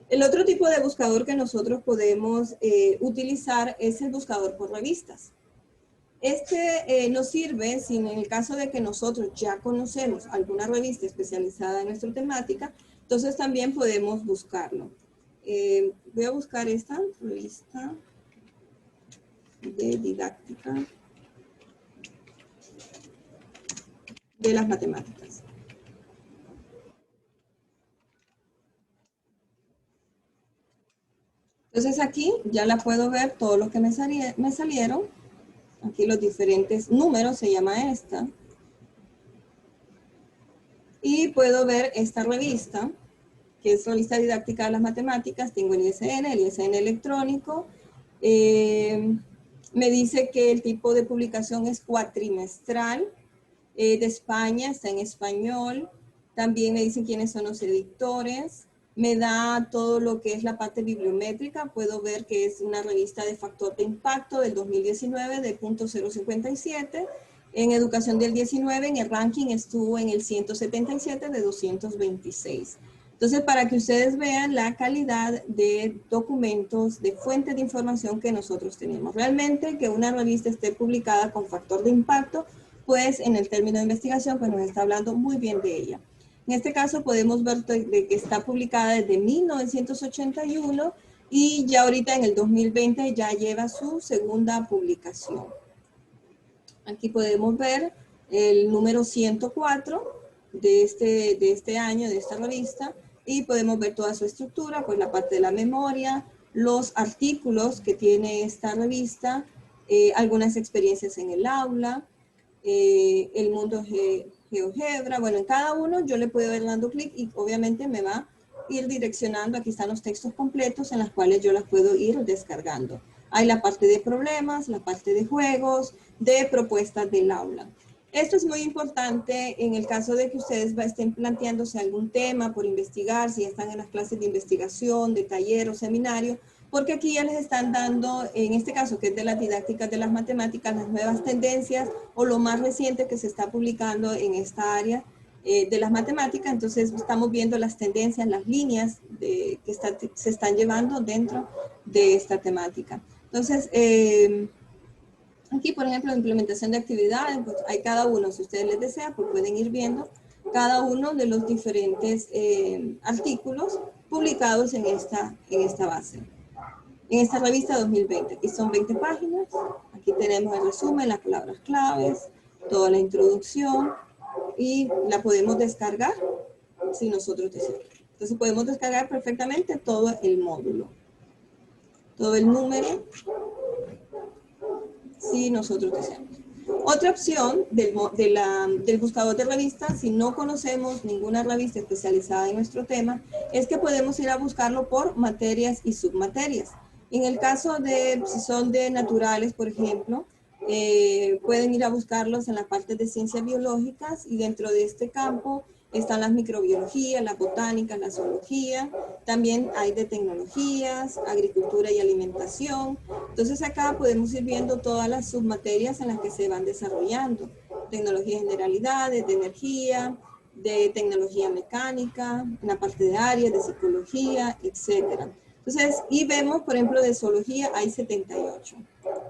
El otro tipo de buscador que nosotros podemos utilizar es el buscador por revistas. Este nos sirve si en el caso de que nosotros ya conocemos alguna revista especializada en nuestra temática, entonces también podemos buscarlo. Voy a buscar esta revista de didáctica de las matemáticas. Entonces aquí ya la puedo ver todos los que me salieron. Aquí los diferentes números se llama esta. Y puedo ver esta revista, que es Revista Didáctica de las Matemáticas. Tengo el ISN electrónico. Me dice que el tipo de publicación es cuatrimestral. De España, está en español. También me dicen quiénes son los editores. Me da todo lo que es la parte bibliométrica. Puedo ver que es una revista de factor de impacto del 2019 de .057. En educación del 19, en el ranking estuvo en el 177 de 226. Entonces, para que ustedes vean la calidad de documentos, de fuentes de información que nosotros tenemos. Realmente que una revista esté publicada con factor de impacto, pues en el término de investigación, pues nos está hablando muy bien de ella. En este caso podemos ver de que está publicada desde 1981 y ya ahorita en el 2020 ya lleva su segunda publicación. Aquí podemos ver el número 104 de este año, de esta revista, y podemos ver toda su estructura, pues la parte de la memoria, los artículos que tiene esta revista, algunas experiencias en el aula, el mundo GeoGebra. Bueno, en cada uno yo le puedo ir dando clic y obviamente me va a ir direccionando. Aquí están los textos completos en los cuales yo las puedo ir descargando. Hay la parte de problemas, la parte de juegos, de propuestas del aula. Esto es muy importante en el caso de que ustedes estén planteándose algún tema por investigar, si están en las clases de investigación, de taller o seminario, porque aquí ya les están dando, en este caso que es de las didácticas de las matemáticas, las nuevas tendencias o lo más reciente que se está publicando en esta área de las matemáticas. Entonces estamos viendo las tendencias, las líneas que se están llevando dentro de esta temática. Entonces, aquí por ejemplo, implementación de actividades, pues hay cada uno, si ustedes les desean, pues pueden ir viendo cada uno de los diferentes artículos publicados en esta base. En esta revista 2020, aquí son 20 páginas, aquí tenemos el resumen, las palabras claves, toda la introducción y la podemos descargar si nosotros deseamos. Entonces podemos descargar perfectamente todo el módulo, todo el número, si nosotros deseamos. Otra opción del buscador de revistas, si no conocemos ninguna revista especializada en nuestro tema, es que podemos ir a buscarlo por materias y submaterias. En el caso de, si son de naturales, por ejemplo, pueden ir a buscarlos en la parte de ciencias biológicas y dentro de este campo están las microbiologías, las botánicas, la zoología, también hay de tecnologías, agricultura y alimentación. Entonces acá podemos ir viendo todas las submaterias en las que se van desarrollando. Tecnología de generalidades, de energía, de tecnología mecánica, en la parte de áreas, de psicología, etc. Entonces, y vemos, por ejemplo, de zoología hay 78. En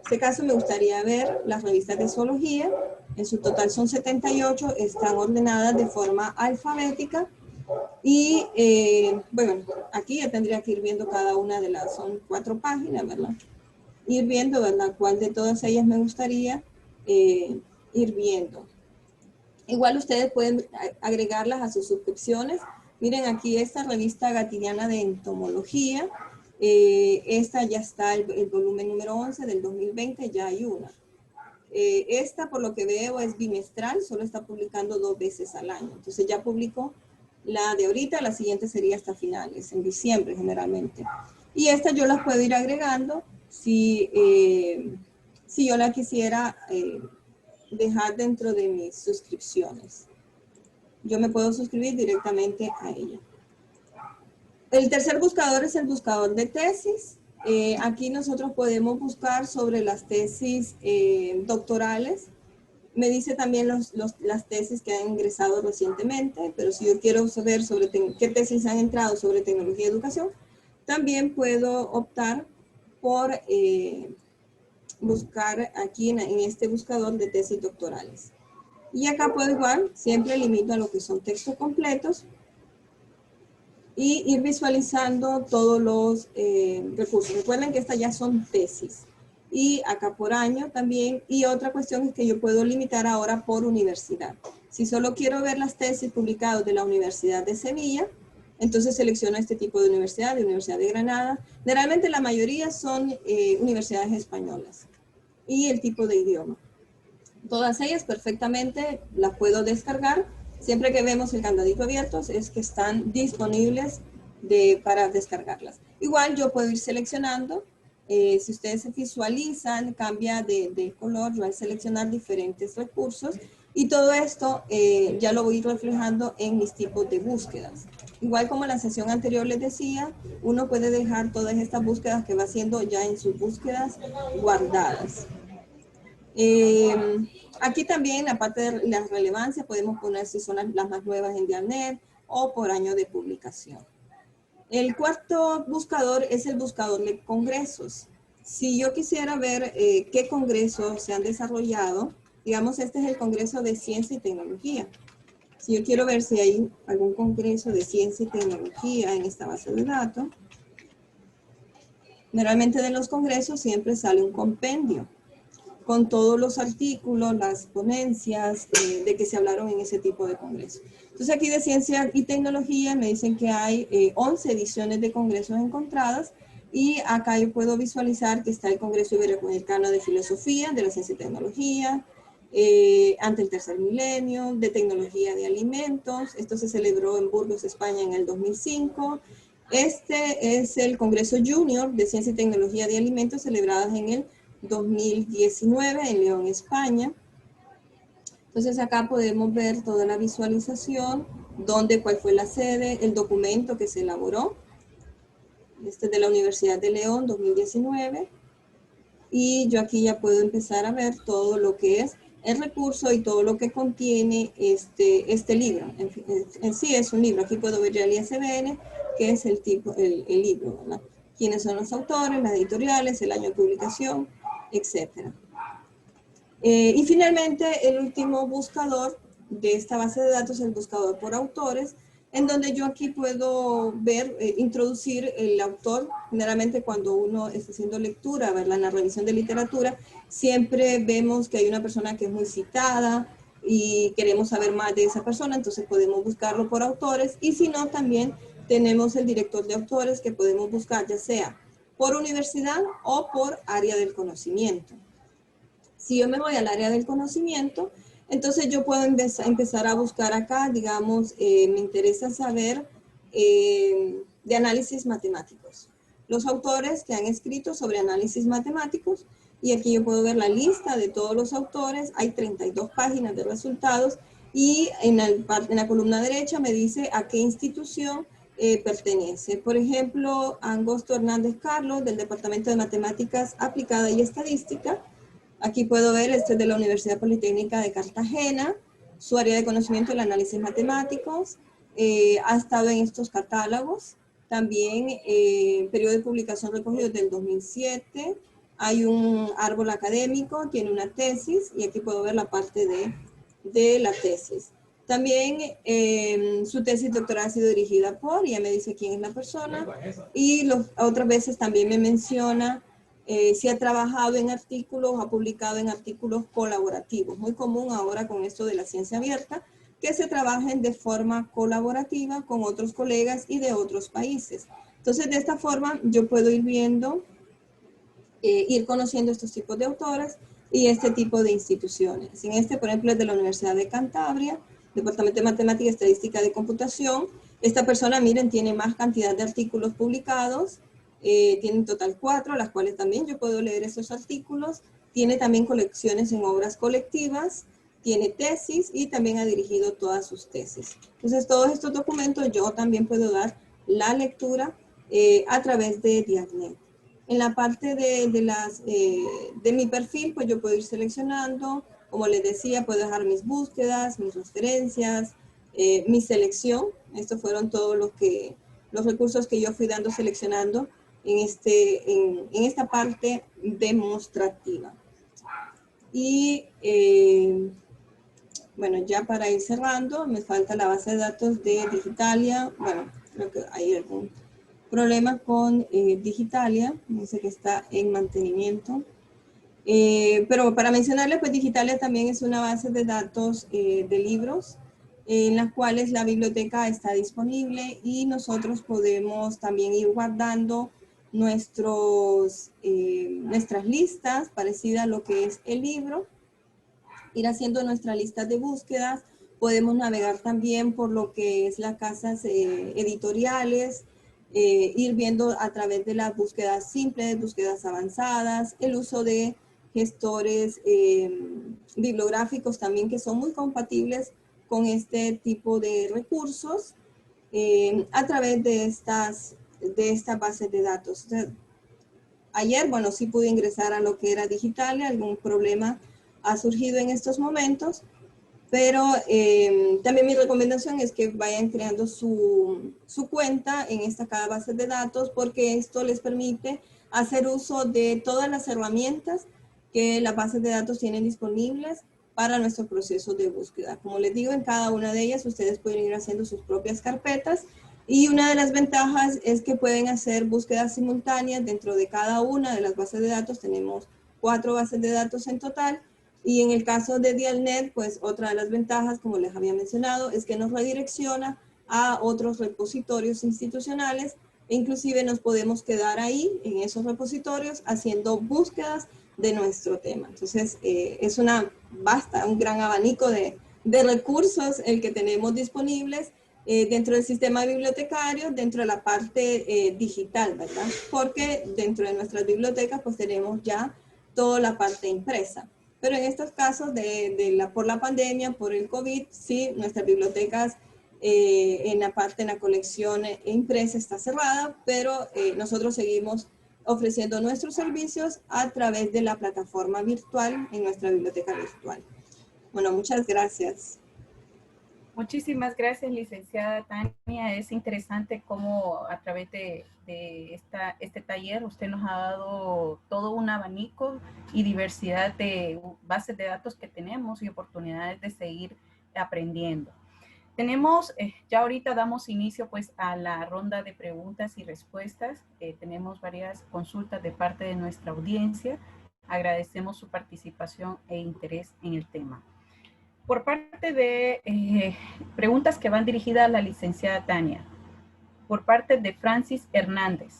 este caso me gustaría ver las revistas de zoología. En su total son 78, están ordenadas de forma alfabética. Y bueno, aquí ya tendría que ir viendo cada una de las, son 4 páginas, ¿verdad? Ir viendo, ¿verdad? Cuál de todas ellas me gustaría ir viendo. Igual ustedes pueden agregarlas a sus suscripciones. Miren aquí esta revista gatiniana de entomología. Esta ya está, el volumen número 11 del 2020, ya hay una. Esta, por lo que veo, es bimestral, solo está publicando 2 veces al año. Entonces ya publicó la de ahorita, la siguiente sería hasta finales, en diciembre generalmente. Y esta yo las puedo ir agregando si yo la quisiera dejar dentro de mis suscripciones. Yo me puedo suscribir directamente a ella. El tercer buscador es el buscador de tesis. Aquí nosotros podemos buscar sobre las tesis doctorales. Me dice también las tesis que han ingresado recientemente, pero si yo quiero saber sobre qué tesis han entrado sobre tecnología y educación, también puedo optar por buscar aquí en este buscador de tesis doctorales. Y acá puedo igual, siempre limito a lo que son textos completos y ir visualizando todos los recursos. Recuerden que estas ya son tesis. Y acá por año también. Y otra cuestión es que yo puedo limitar ahora por universidad. Si solo quiero ver las tesis publicadas de la Universidad de Sevilla, entonces selecciono este tipo de Universidad de Granada. Generalmente la mayoría son universidades españolas. Y el tipo de idioma. Todas ellas perfectamente las puedo descargar. Siempre que vemos el candadito abierto es que están disponibles para descargarlas. Igual yo puedo ir seleccionando. Si ustedes se visualizan, cambia de color. Yo voy a seleccionar diferentes recursos. Y todo esto ya lo voy a ir reflejando en mis tipos de búsquedas. Igual como en la sesión anterior les decía, uno puede dejar todas estas búsquedas que va haciendo ya en sus búsquedas guardadas. Aquí también, aparte de la relevancia, podemos poner si son las más nuevas en Dialnet o por año de publicación. El cuarto buscador es el buscador de congresos. Si yo quisiera ver qué congresos se han desarrollado, digamos, este es el Congreso de Ciencia y Tecnología. Si yo quiero ver si hay algún congreso de ciencia y tecnología en esta base de datos, generalmente de los congresos siempre sale un compendio con todos los artículos, las ponencias de que se hablaron en ese tipo de congresos. Entonces aquí de ciencia y tecnología me dicen que hay 11 ediciones de congresos encontradas y acá yo puedo visualizar que está el Congreso Iberoamericano de Filosofía, de la Ciencia y Tecnología, ante el tercer milenio, de tecnología de alimentos. Esto se celebró en Burgos, España en el 2005. Este es el Congreso Junior de Ciencia y Tecnología de Alimentos celebradas en el 2019 en León, España. Entonces acá podemos ver toda la visualización, cuál fue la sede, el documento que se elaboró. Este es de la Universidad de León, 2019. Y yo aquí ya puedo empezar a ver todo lo que es el recurso y todo lo que contiene este libro. En sí es un libro. Aquí puedo ver ya el ISBN, que es el libro, ¿verdad? Quiénes son los autores, las editoriales, el año de publicación, etc. Y finalmente, el último buscador de esta base de datos es el buscador por autores, en donde yo aquí puedo ver, introducir el autor. Generalmente cuando uno está haciendo lectura, ¿verdad? En la revisión de literatura, siempre vemos que hay una persona que es muy citada y queremos saber más de esa persona, entonces podemos buscarlo por autores, y si no, también tenemos el director de autores que podemos buscar ya sea por universidad o por área del conocimiento. Si yo me voy al área del conocimiento, entonces yo puedo empezar a buscar acá, digamos, me interesa saber de análisis matemáticos. Los autores que han escrito sobre análisis matemáticos, y aquí yo puedo ver la lista de todos los autores, hay 32 páginas de resultados, y en la columna derecha me dice a qué institución pertenece. Por ejemplo, Angosto Hernández Carlos, del Departamento de Matemáticas Aplicada y Estadística. Aquí puedo ver, este es de la Universidad Politécnica de Cartagena, su área de conocimiento, el análisis matemáticos, ha estado en estos catálogos. También periodo de publicación recogido del 2007, hay un árbol académico, tiene una tesis, y aquí puedo ver la parte de la tesis. También su tesis doctoral ha sido dirigida por, y ya me dice quién es la persona, y otras veces también me menciona si ha trabajado en artículos, ha publicado en artículos colaborativos. Muy común ahora con esto de la ciencia abierta, que se trabajen de forma colaborativa con otros colegas y de otros países. Entonces, de esta forma, yo puedo ir viendo, ir conociendo estos tipos de autores y este tipo de instituciones. En este, por ejemplo, es de la Universidad de Cantabria, Departamento de Matemática y Estadística de Computación. Esta persona, miren, tiene más cantidad de artículos publicados, tiene en total 4, las cuales también yo puedo leer esos artículos. Tiene también colecciones en obras colectivas, tiene tesis y también ha dirigido todas sus tesis. Entonces, todos estos documentos yo también puedo dar la lectura a través de Dialnet. En la parte de mi perfil, pues yo puedo ir seleccionando, como les decía, puedo dejar mis búsquedas, mis referencias, mi selección. Estos fueron todos los recursos que yo fui seleccionando en esta parte demostrativa. Y bueno, ya para ir cerrando, me falta la base de datos de Digitalia. Bueno, creo que hay algún problema con Digitalia, dice que está en mantenimiento. Pero para mencionarles, pues Digitalia también es una base de datos de libros en las cuales la biblioteca está disponible y nosotros podemos también ir guardando nuestras listas parecidas a lo que es el libro, ir haciendo nuestra lista de búsquedas. Podemos navegar también por lo que es las casas editoriales, ir viendo a través de las búsquedas simples, búsquedas avanzadas, el uso de gestores bibliográficos también que son muy compatibles con este tipo de recursos a través de estas bases de datos. Ayer, bueno, sí pude ingresar a lo que era Digitalia, algún problema ha surgido en estos momentos, pero también mi recomendación es que vayan creando su cuenta en cada base de datos, porque esto les permite hacer uso de todas las herramientas que las bases de datos tienen disponibles para nuestro proceso de búsqueda. Como les digo, en cada una de ellas ustedes pueden ir haciendo sus propias carpetas, y una de las ventajas es que pueden hacer búsquedas simultáneas dentro de cada una de las bases de datos. Tenemos 4 bases de datos en total. Y en el caso de Dialnet, pues otra de las ventajas, como les había mencionado, es que nos redirecciona a otros repositorios institucionales, e inclusive nos podemos quedar ahí en esos repositorios haciendo búsquedas de nuestro tema. Entonces, es un gran abanico de recursos el que tenemos disponibles dentro del sistema bibliotecario, dentro de la parte digital, ¿verdad? Porque dentro de nuestras bibliotecas, pues tenemos ya toda la parte impresa. Pero en estos casos por la pandemia, por el COVID, sí, nuestras bibliotecas en la colección impresa está cerrada, pero nosotros seguimos ofreciendo nuestros servicios a través de la plataforma virtual en nuestra biblioteca virtual. Bueno, muchas gracias. Muchísimas gracias, licenciada Tania. Es interesante cómo a través de este taller usted nos ha dado todo un abanico y diversidad de bases de datos que tenemos y oportunidades de seguir aprendiendo. Tenemos, ya ahorita damos inicio pues a la ronda de preguntas y respuestas. Tenemos varias consultas de parte de nuestra audiencia. Agradecemos su participación e interés en el tema. Por parte de preguntas que van dirigidas a la licenciada Tania, por parte de Francis Hernández.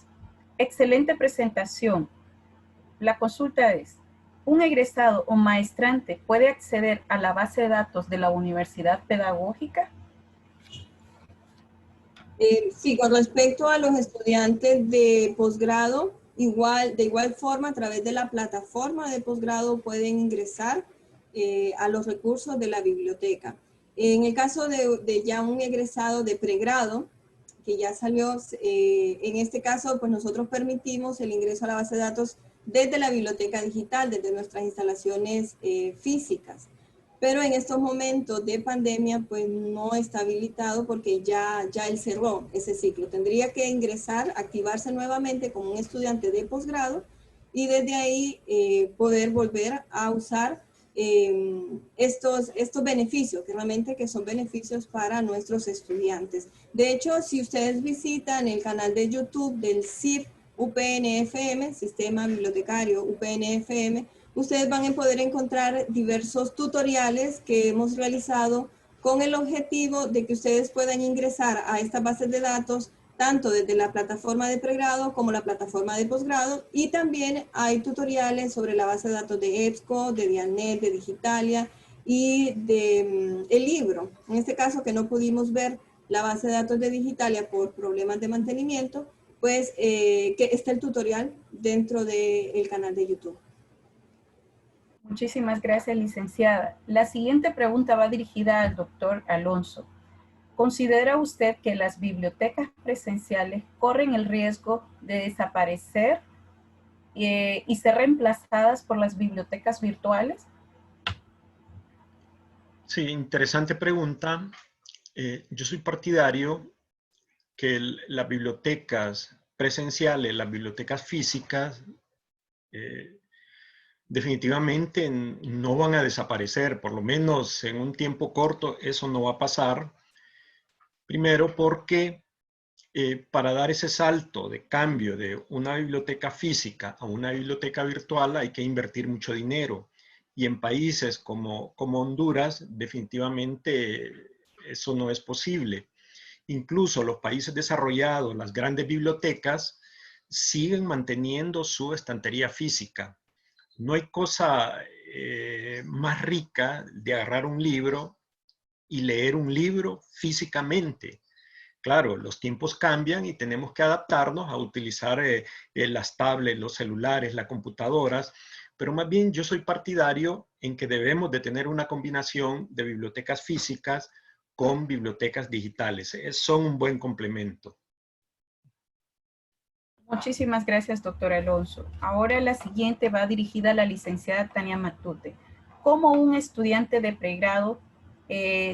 Excelente presentación. La consulta es, ¿Un egresado o maestrante puede acceder a la base de datos de la universidad pedagógica? Sí, con respecto a los estudiantes de posgrado, de igual forma, a través de la plataforma de posgrado pueden ingresar a los recursos de la biblioteca. En el caso de ya un egresado de pregrado, que ya salió, en este caso, pues nosotros permitimos el ingreso a la base de datos desde la biblioteca digital, desde nuestras instalaciones físicas. Pero en estos momentos de pandemia, pues no está habilitado porque ya él cerró ese ciclo. Tendría que ingresar, activarse nuevamente como un estudiante de posgrado y desde ahí poder volver a usar estos beneficios, que realmente que son beneficios para nuestros estudiantes. De hecho, si ustedes visitan el canal de YouTube del SIB UPNFM, Sistema Bibliotecario UPNFM, ustedes van a poder encontrar diversos tutoriales que hemos realizado con el objetivo de que ustedes puedan ingresar a estas bases de datos tanto desde la plataforma de pregrado como la plataforma de posgrado, y también hay tutoriales sobre la base de datos de EBSCO, de Dialnet, de Digitalia y de el libro. En este caso que no pudimos ver la base de datos de Digitalia por problemas de mantenimiento, pues que está el tutorial dentro del canal de YouTube. Muchísimas gracias, licenciada. La siguiente pregunta va dirigida al doctor Alonso. ¿Considera usted que las bibliotecas presenciales corren el riesgo de desaparecer y ser reemplazadas por las bibliotecas virtuales? Sí, interesante pregunta. Yo soy partidario que las bibliotecas presenciales, las bibliotecas físicas, definitivamente no van a desaparecer, por lo menos en un tiempo corto eso no va a pasar. Primero porque para dar ese salto de cambio de una biblioteca física a una biblioteca virtual hay que invertir mucho dinero. Y en países como Honduras, definitivamente eso no es posible. Incluso los países desarrollados, las grandes bibliotecas, siguen manteniendo su estantería física. No hay cosa más rica de agarrar un libro y leer un libro físicamente. Claro, los tiempos cambian y tenemos que adaptarnos a utilizar las tablets, los celulares, las computadoras, pero más bien yo soy partidario en que debemos de tener una combinación de bibliotecas físicas con bibliotecas digitales. Son un buen complemento. Muchísimas gracias, doctor Alonso. Ahora la siguiente va dirigida a la licenciada Tania Matute. ¿Cómo un estudiante de pregrado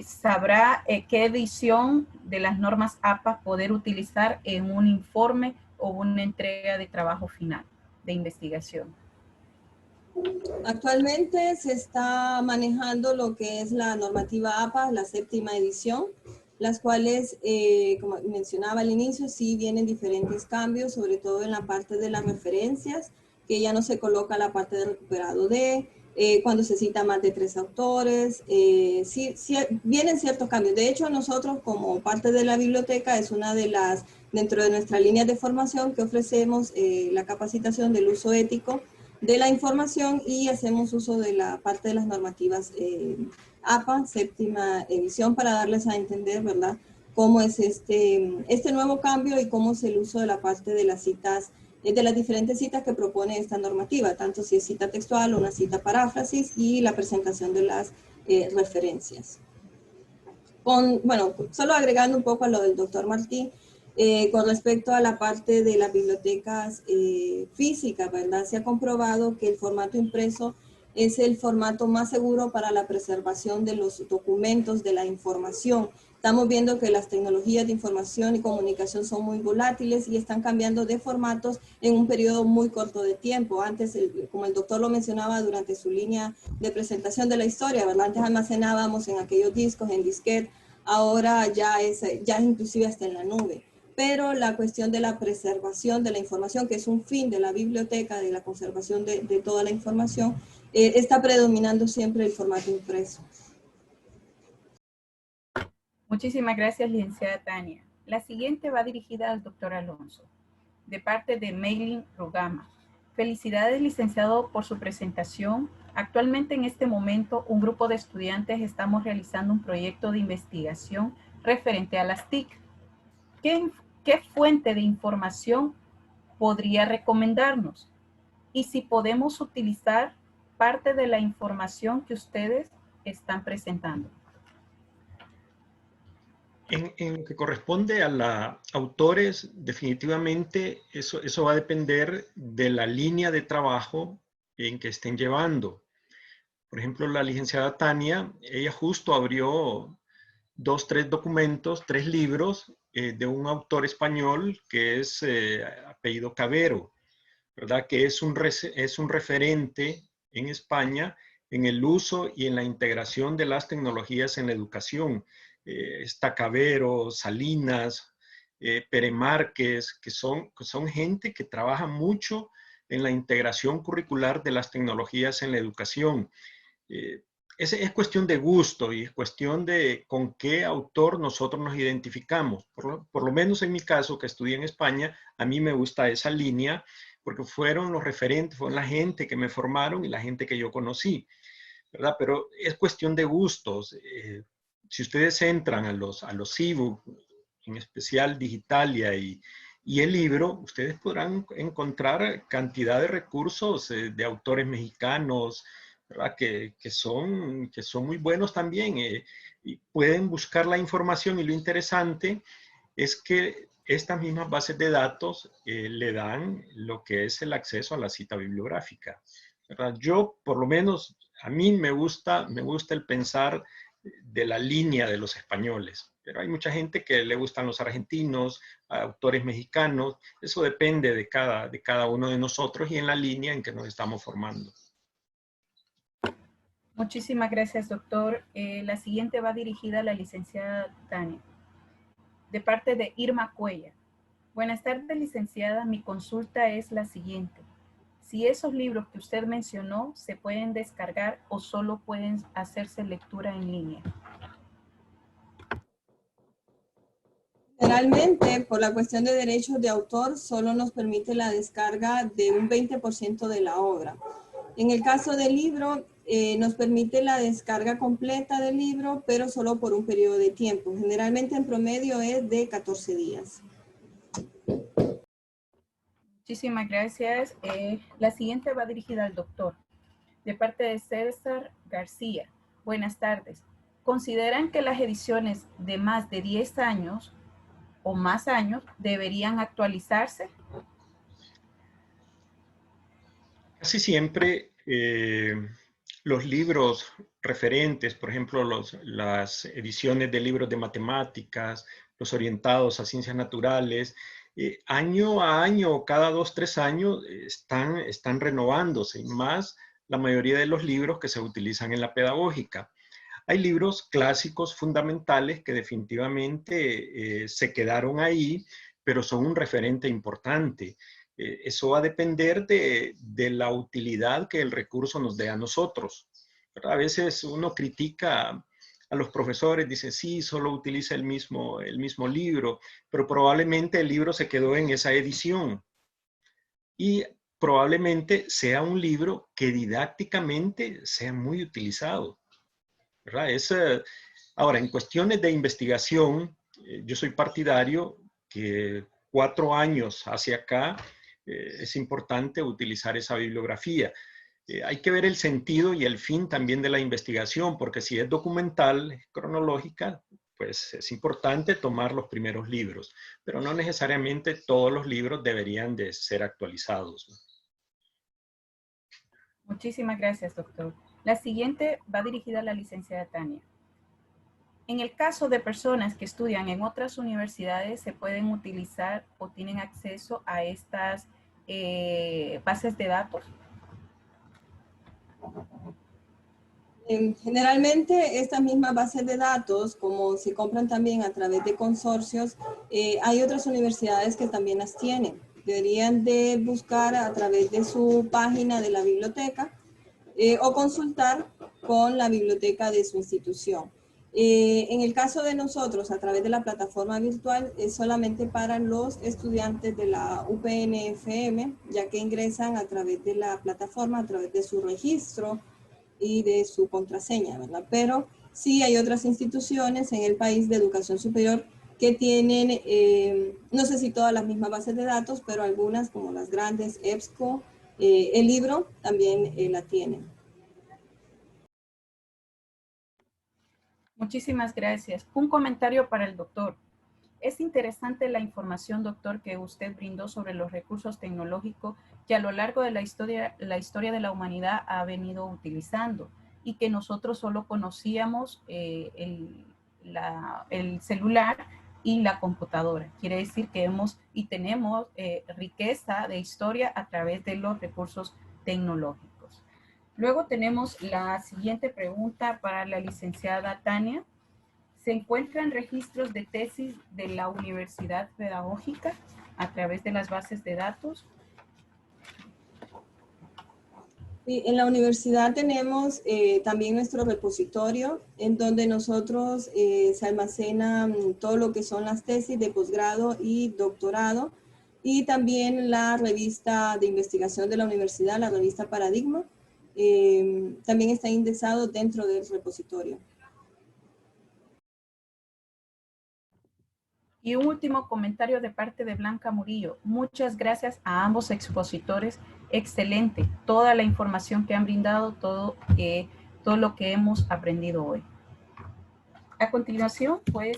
sabrá qué edición de las normas APA poder utilizar en un informe o una entrega de trabajo final de investigación? Actualmente se está manejando lo que es la normativa APA, la 7ª edición, las cuales, como mencionaba al inicio, sí vienen diferentes cambios, sobre todo en la parte de las referencias, que ya no se coloca la parte de recuperado de, cuando se cita más de 3 autores, sí vienen ciertos cambios. De hecho, nosotros como parte de la biblioteca es una de las, dentro de nuestras líneas de formación que ofrecemos la capacitación del uso ético de la información y hacemos uso de la parte de las normativas APA, 7ª edición, para darles a entender, ¿verdad?, cómo es este nuevo cambio y cómo es el uso de la parte de las citas, de las diferentes citas que propone esta normativa, tanto si es cita textual o una cita paráfrasis y la presentación de las referencias. Bueno, solo agregando un poco a lo del doctor Martí, con respecto a la parte de las bibliotecas físicas, ¿verdad? Se ha comprobado que el formato impreso es el formato más seguro para la preservación de los documentos, de la información. Estamos viendo que las tecnologías de información y comunicación son muy volátiles y están cambiando de formatos en un periodo muy corto de tiempo. Antes, como el doctor lo mencionaba durante su línea de presentación de la historia, ¿verdad? Antes almacenábamos en aquellos discos, en disquete, ahora ya es inclusive hasta en la nube. Pero la cuestión de la preservación de la información, que es un fin de la biblioteca, de la conservación de toda la información, está predominando siempre el formato impreso. Muchísimas gracias, licenciada Tania. La siguiente va dirigida al doctor Alonso, de parte de Maylin Rugama. Felicidades, licenciado, por su presentación. Actualmente, en este momento, un grupo de estudiantes estamos realizando un proyecto de investigación referente a las TIC. ¿Qué fuente de información podría recomendarnos? Y si podemos utilizar parte de la información que ustedes están presentando. En lo que corresponde a los autores, definitivamente eso va a depender de la línea de trabajo en que estén llevando. Por ejemplo, la licenciada Tania, ella justo abrió 3 documentos, 3 libros de un autor español que es apellido Cavero, ¿verdad? Que es un referente en España en el uso y en la integración de las tecnologías en la educación. Está Cavero, Salinas, Pere Márquez, que son gente que trabaja mucho en la integración curricular de las tecnologías en la educación. Es cuestión de gusto y es cuestión de con qué autor nosotros nos identificamos. Por lo menos en mi caso, que estudié en España, a mí me gusta esa línea porque fueron los referentes, fueron la gente que me formaron y la gente que yo conocí, ¿verdad? Pero es cuestión de gustos. Si ustedes entran a los e-books, en especial Digitalia y el libro, ustedes podrán encontrar cantidad de recursos de autores mexicanos, ¿verdad? Que son muy buenos también. Y pueden buscar la información y lo interesante es que estas mismas bases de datos le dan lo que es el acceso a la cita bibliográfica, ¿verdad? Yo, por lo menos, a mí me gusta el pensar de la línea de los españoles, pero hay mucha gente que le gustan los argentinos, autores mexicanos, eso depende de cada uno de nosotros y en la línea en que nos estamos formando. Muchísimas gracias, doctor. La siguiente va dirigida a la licenciada Tania, de parte de Irma Cuellar. Buenas tardes, licenciada. Mi consulta es la siguiente. Si esos libros que usted mencionó se pueden descargar o solo pueden hacerse lectura en línea. Generalmente, por la cuestión de derechos de autor, solo nos permite la descarga de un 20% de la obra. En el caso del libro, nos permite la descarga completa del libro, pero solo por un periodo de tiempo. Generalmente en promedio es de 14 días. Muchísimas gracias. La siguiente va dirigida al doctor, de parte de César García. Buenas tardes. ¿Consideran que las ediciones de más de 10 años o más años deberían actualizarse? Casi siempre los libros referentes, por ejemplo, las ediciones de libros de matemáticas, los orientados a ciencias naturales, año a año, cada 2, 3 años, están renovándose, y más la mayoría de los libros que se utilizan en la pedagógica. Hay libros clásicos fundamentales que definitivamente se quedaron ahí, pero son un referente importante. Eso va a depender de la utilidad que el recurso nos dé a nosotros, ¿verdad? A veces uno critica a los profesores, dice, sí, solo utiliza el mismo libro, pero probablemente el libro se quedó en esa edición. Y probablemente sea un libro que didácticamente sea muy utilizado, ¿verdad? Ahora, en cuestiones de investigación, yo soy partidario que 4 años hacia acá es importante utilizar esa bibliografía. Hay que ver el sentido y el fin también de la investigación, porque si es documental, cronológica, pues es importante tomar los primeros libros, pero no necesariamente todos los libros deberían de ser actualizados, ¿no? Muchísimas gracias, doctor. La siguiente va dirigida a la licenciada Tania. En el caso de personas que estudian en otras universidades, ¿se pueden utilizar o tienen acceso a estas bases de datos? Generalmente estas mismas bases de datos, como se compran también a través de consorcios, hay otras universidades que también las tienen. Deberían de buscar a través de su página de la biblioteca o consultar con la biblioteca de su institución. En el caso de nosotros, a través de la plataforma virtual, es solamente para los estudiantes de la UPN-FM, ya que ingresan a través de la plataforma, a través de su registro y de su contraseña, ¿verdad? Pero sí hay otras instituciones en el país de educación superior que tienen, no sé si todas las mismas bases de datos, pero algunas como las grandes, EBSCO, el libro también la tienen. Muchísimas gracias. Un comentario para el doctor. Es interesante la información, doctor, que usted brindó sobre los recursos tecnológicos que a lo largo de la historia de la humanidad ha venido utilizando y que nosotros solo conocíamos el celular y la computadora. Quiere decir que tenemos riqueza de historia a través de los recursos tecnológicos. Luego tenemos la siguiente pregunta para la licenciada Tania. ¿Se encuentran registros de tesis de la Universidad Pedagógica a través de las bases de datos? Sí, en la universidad tenemos también nuestro repositorio en donde nosotros se almacenan todo lo que son las tesis de posgrado y doctorado y también la revista de investigación de la universidad, la revista Paradigma, también está indexado dentro del repositorio. Y un último comentario de parte de Blanca Murillo. Muchas gracias a ambos expositores. Excelente. Toda la información que han brindado, todo lo que hemos aprendido hoy. A continuación, pues,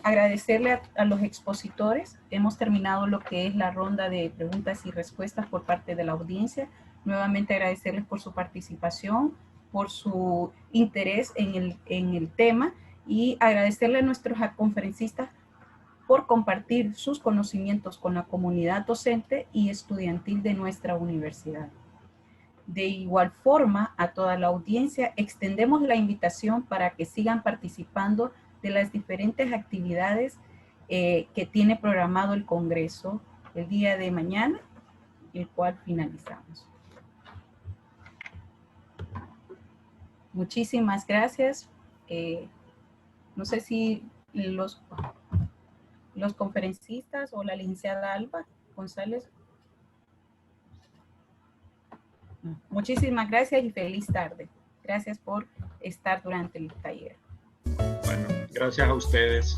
agradecerle a los expositores. Hemos terminado lo que es la ronda de preguntas y respuestas por parte de la audiencia. Nuevamente agradecerles por su participación, por su interés en el tema y agradecerle a nuestros conferencistas por compartir sus conocimientos con la comunidad docente y estudiantil de nuestra universidad. De igual forma, a toda la audiencia extendemos la invitación para que sigan participando de las diferentes actividades que tiene programado el Congreso el día de mañana, el cual finalizamos. Muchísimas gracias. No sé si los conferencistas o la licenciada Alba González. Muchísimas gracias y feliz tarde. Gracias por estar durante el taller. Bueno, gracias a ustedes.